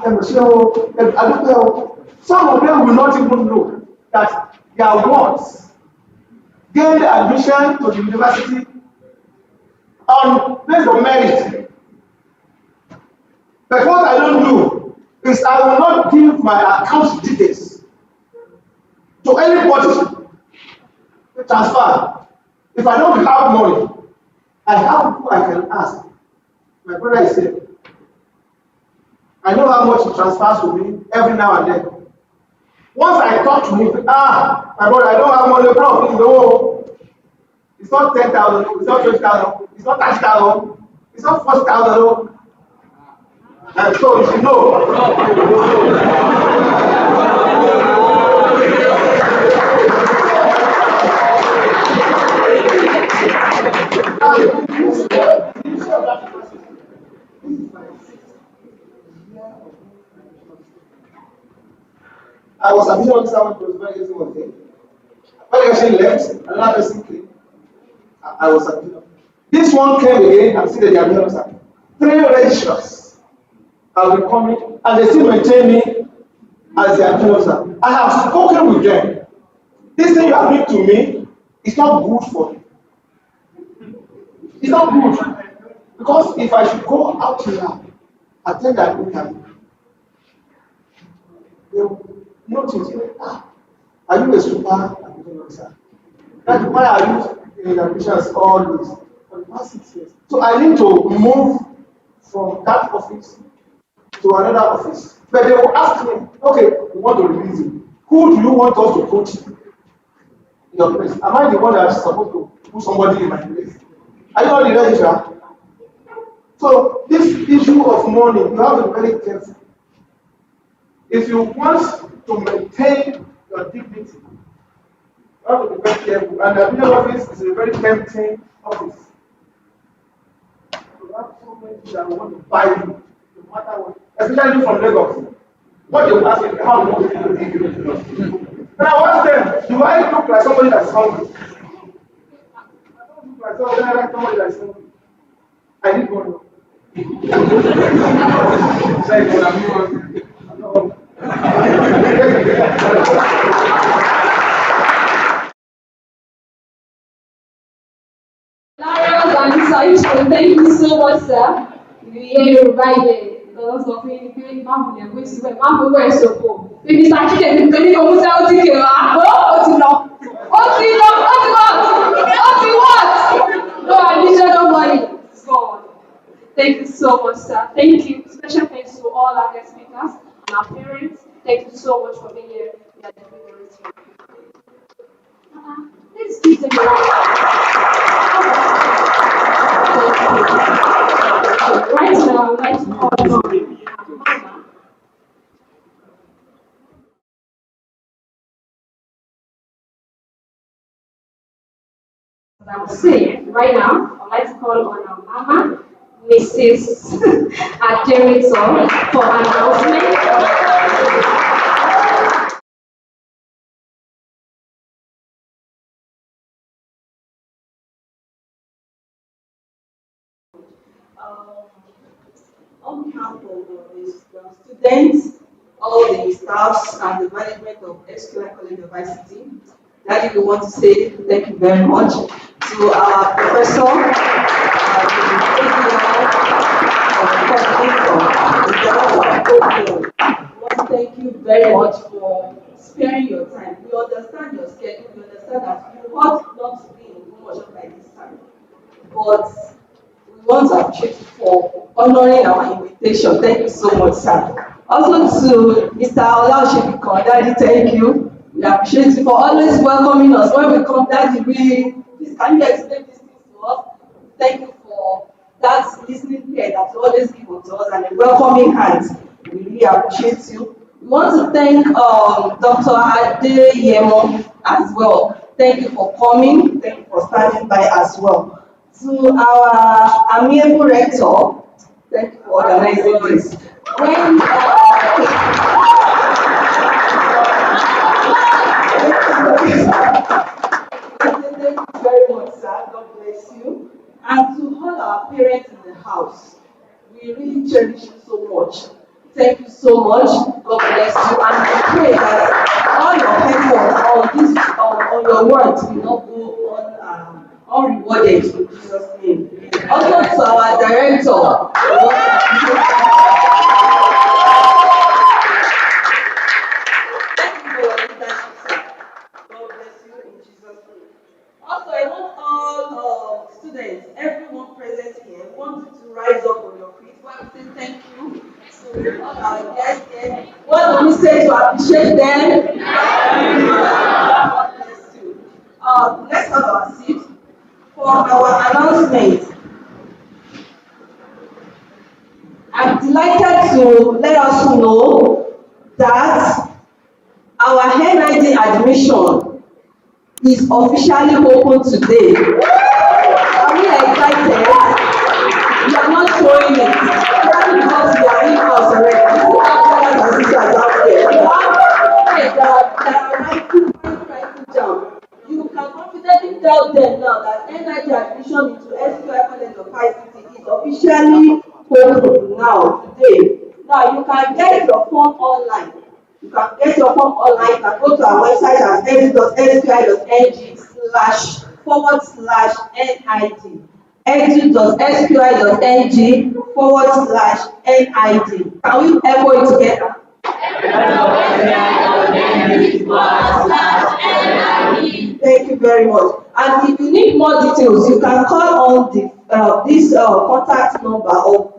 don't know. Some of them will not even know that their words gained admission to the university based on merit. But what I don't do is I will not give my account details to anybody to transfer. If I don't have money, I have who I can ask. My brother is saying, I know how much he transfers to me every now and then. Once I talk to him, my brother, I don't have money, bro. No, it's not 10,000, it's not 20,000, it's not 30,000, it's not 40,000. And so you should know. I was admitted on someone who was very easy one day. When the person left, another person came. I was admitted. This one came again and said that they are admitted. 3 registrars have been coming and they still maintain me as the admitted. I have spoken with them. This thing you are doing to me is not good for me. It's not good. Because if I should go out here, attend that interview, they will notice, are you a super admission officer? That's why I use in admissions always for the past 6 years. So I need to move from that office to another office. But they will ask me, okay, we want to release you. Who do you want us to put in your place? Am I the one that's supposed to put somebody in my place? Are you not the registrar? So this issue of money, you have to be very careful. If you want to maintain your dignity, you have to be very careful. And the admission office is a very tempting office. You have so many people that want to buy you, no matter what, especially from Lagos. What they will ask is how much people give you. And I ask them, do I look like somebody that's hungry? I don't look like somebody that's hungry. I need money. Thank you so much, sir. You're right there. Because of me, I'm going to wear so maybe start to get the almost out to kill. No additional money. It's gone. Thank you so much, sir. Thank you. Special thanks to all our guest speakers and our parents. Thank you so much for being here. We are definitely very sorry. Let's give them a right now, I'd like to call on Mama. As I was saying, right now, I'd like to call on our Mama, Mrs. Aderito, for announcement. Um, on behalf of the students, all the staffs, and the management of SQI College of ICT, Daddy, we want to say thank you very much to our professor, the director of OPL. We want to thank you very much for sparing your time. We understand your schedule. We understand that you ought not to be in promotion by this time, but we want to appreciate you for honoring our invitation. Thank you so much, sir. Also to Mr. Olaoshibiko, Daddy, thank you. We appreciate you for always welcoming us. When we come, Daddy, please can you explain these things to us? Thank you for that listening ear that you always give to us and a welcoming hands. We really appreciate you. We want to thank Dr. Adeyemo as well. Thank you for coming. Thank you for standing by as well. To our amiable rector, thank you for organizing this. When thank you very much, sir. God bless you. And to all our parents in the house, we really cherish you so much. Thank you so much. God bless you. And I pray that all your efforts on this, on your words will not go unrewarded in Jesus' name. Also to our director, we want to thank you for your leadership, sir. God bless you in Jesus' name. Also, I want all students, everyone present here, want you to rise up on your feet. Want to say thank you to all our guests here. What do we say to appreciate them? God bless you. Let's have our seat for our announcement. I'm delighted to let us know that our NID admission is officially open today. Are we excited? We are not showing it. Probably because we are in house already. We have brothers and sisters out there. We have that are writing down. You can confidently tell them now that NIT admission into SQI College of ICT is officially open now, today. Now you can get your form online. You can get your form online. You can go to our website at edu.sqi.ng /NID. edu.sqi.ng /NID. Can we echo it together? Thank you very much. And if you need more details, you can call on this contact number of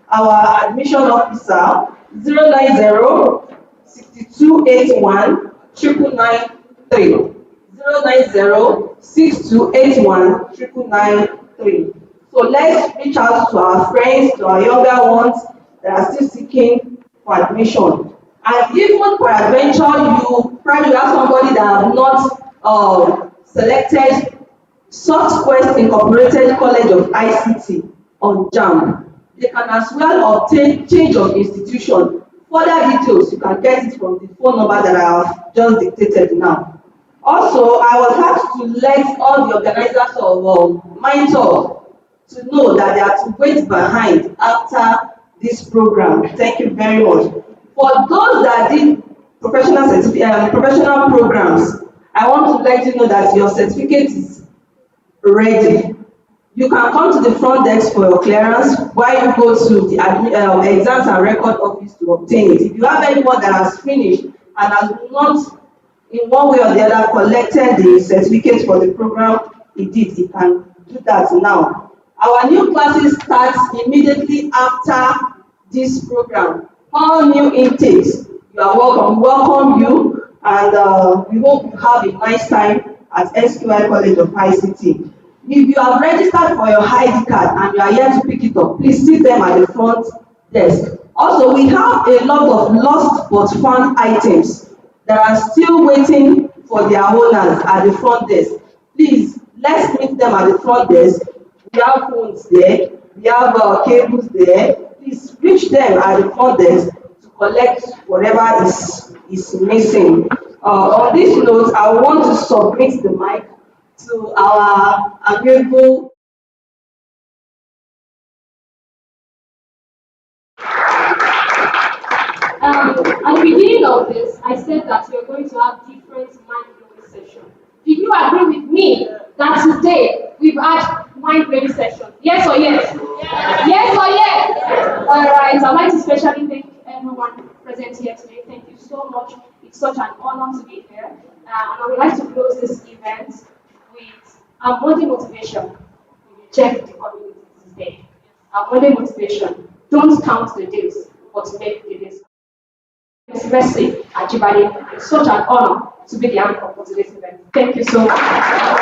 our admission officer 090-6281-9993. 090-6281-9993. So let's reach out to our friends, to our younger ones that are still seeking for admission. And even for adventure, you probably have somebody that have not selected Softquest Incorporated College of ICT on JAMB. They can as well obtain change of institution. Further details, you can get it from the phone number that I have just dictated now. Also, I was asked to let all the organizers of Mindtalk to know that they are to wait behind after this program. Thank you very much. For those that did professional programs, I want to let you know that your certificate is ready. You can come to the front desk for your clearance while you go to the exams and record office to obtain it. If you have anyone that has finished and has not, in one way or the other, collected the certificate for the program he did, he can do that now. Our new classes start immediately after this program. All new intakes, you are welcome. We welcome you, and we hope you have a nice time at SQI College of ICT. If you have registered for your ID card and you are here to pick it up, please see them at the front desk. Also, we have a lot of lost but found items that are still waiting for their owners at the front desk. Please, let's meet them at the front desk. We have phones there, we have cables there. Please reach them at the front desk to collect whatever is missing. On this note, I want to submit the mic to our amiable at the beginning of this, I said that we are going to have different mind-blowing sessions. Did you agree with me that today we've had mind-blowing session? Yes or yes? Yes or yes? All right. I'd like to especially thank everyone present here today. Thank you so much. It's such an honor to be here. And I would like to close this event with our Monday motivation. Check the community today. Our Monday motivation. Don't count the days, but make the days. It's Mercy Ajibade. It's such an honor to be the anchor for today's event. Thank you so much.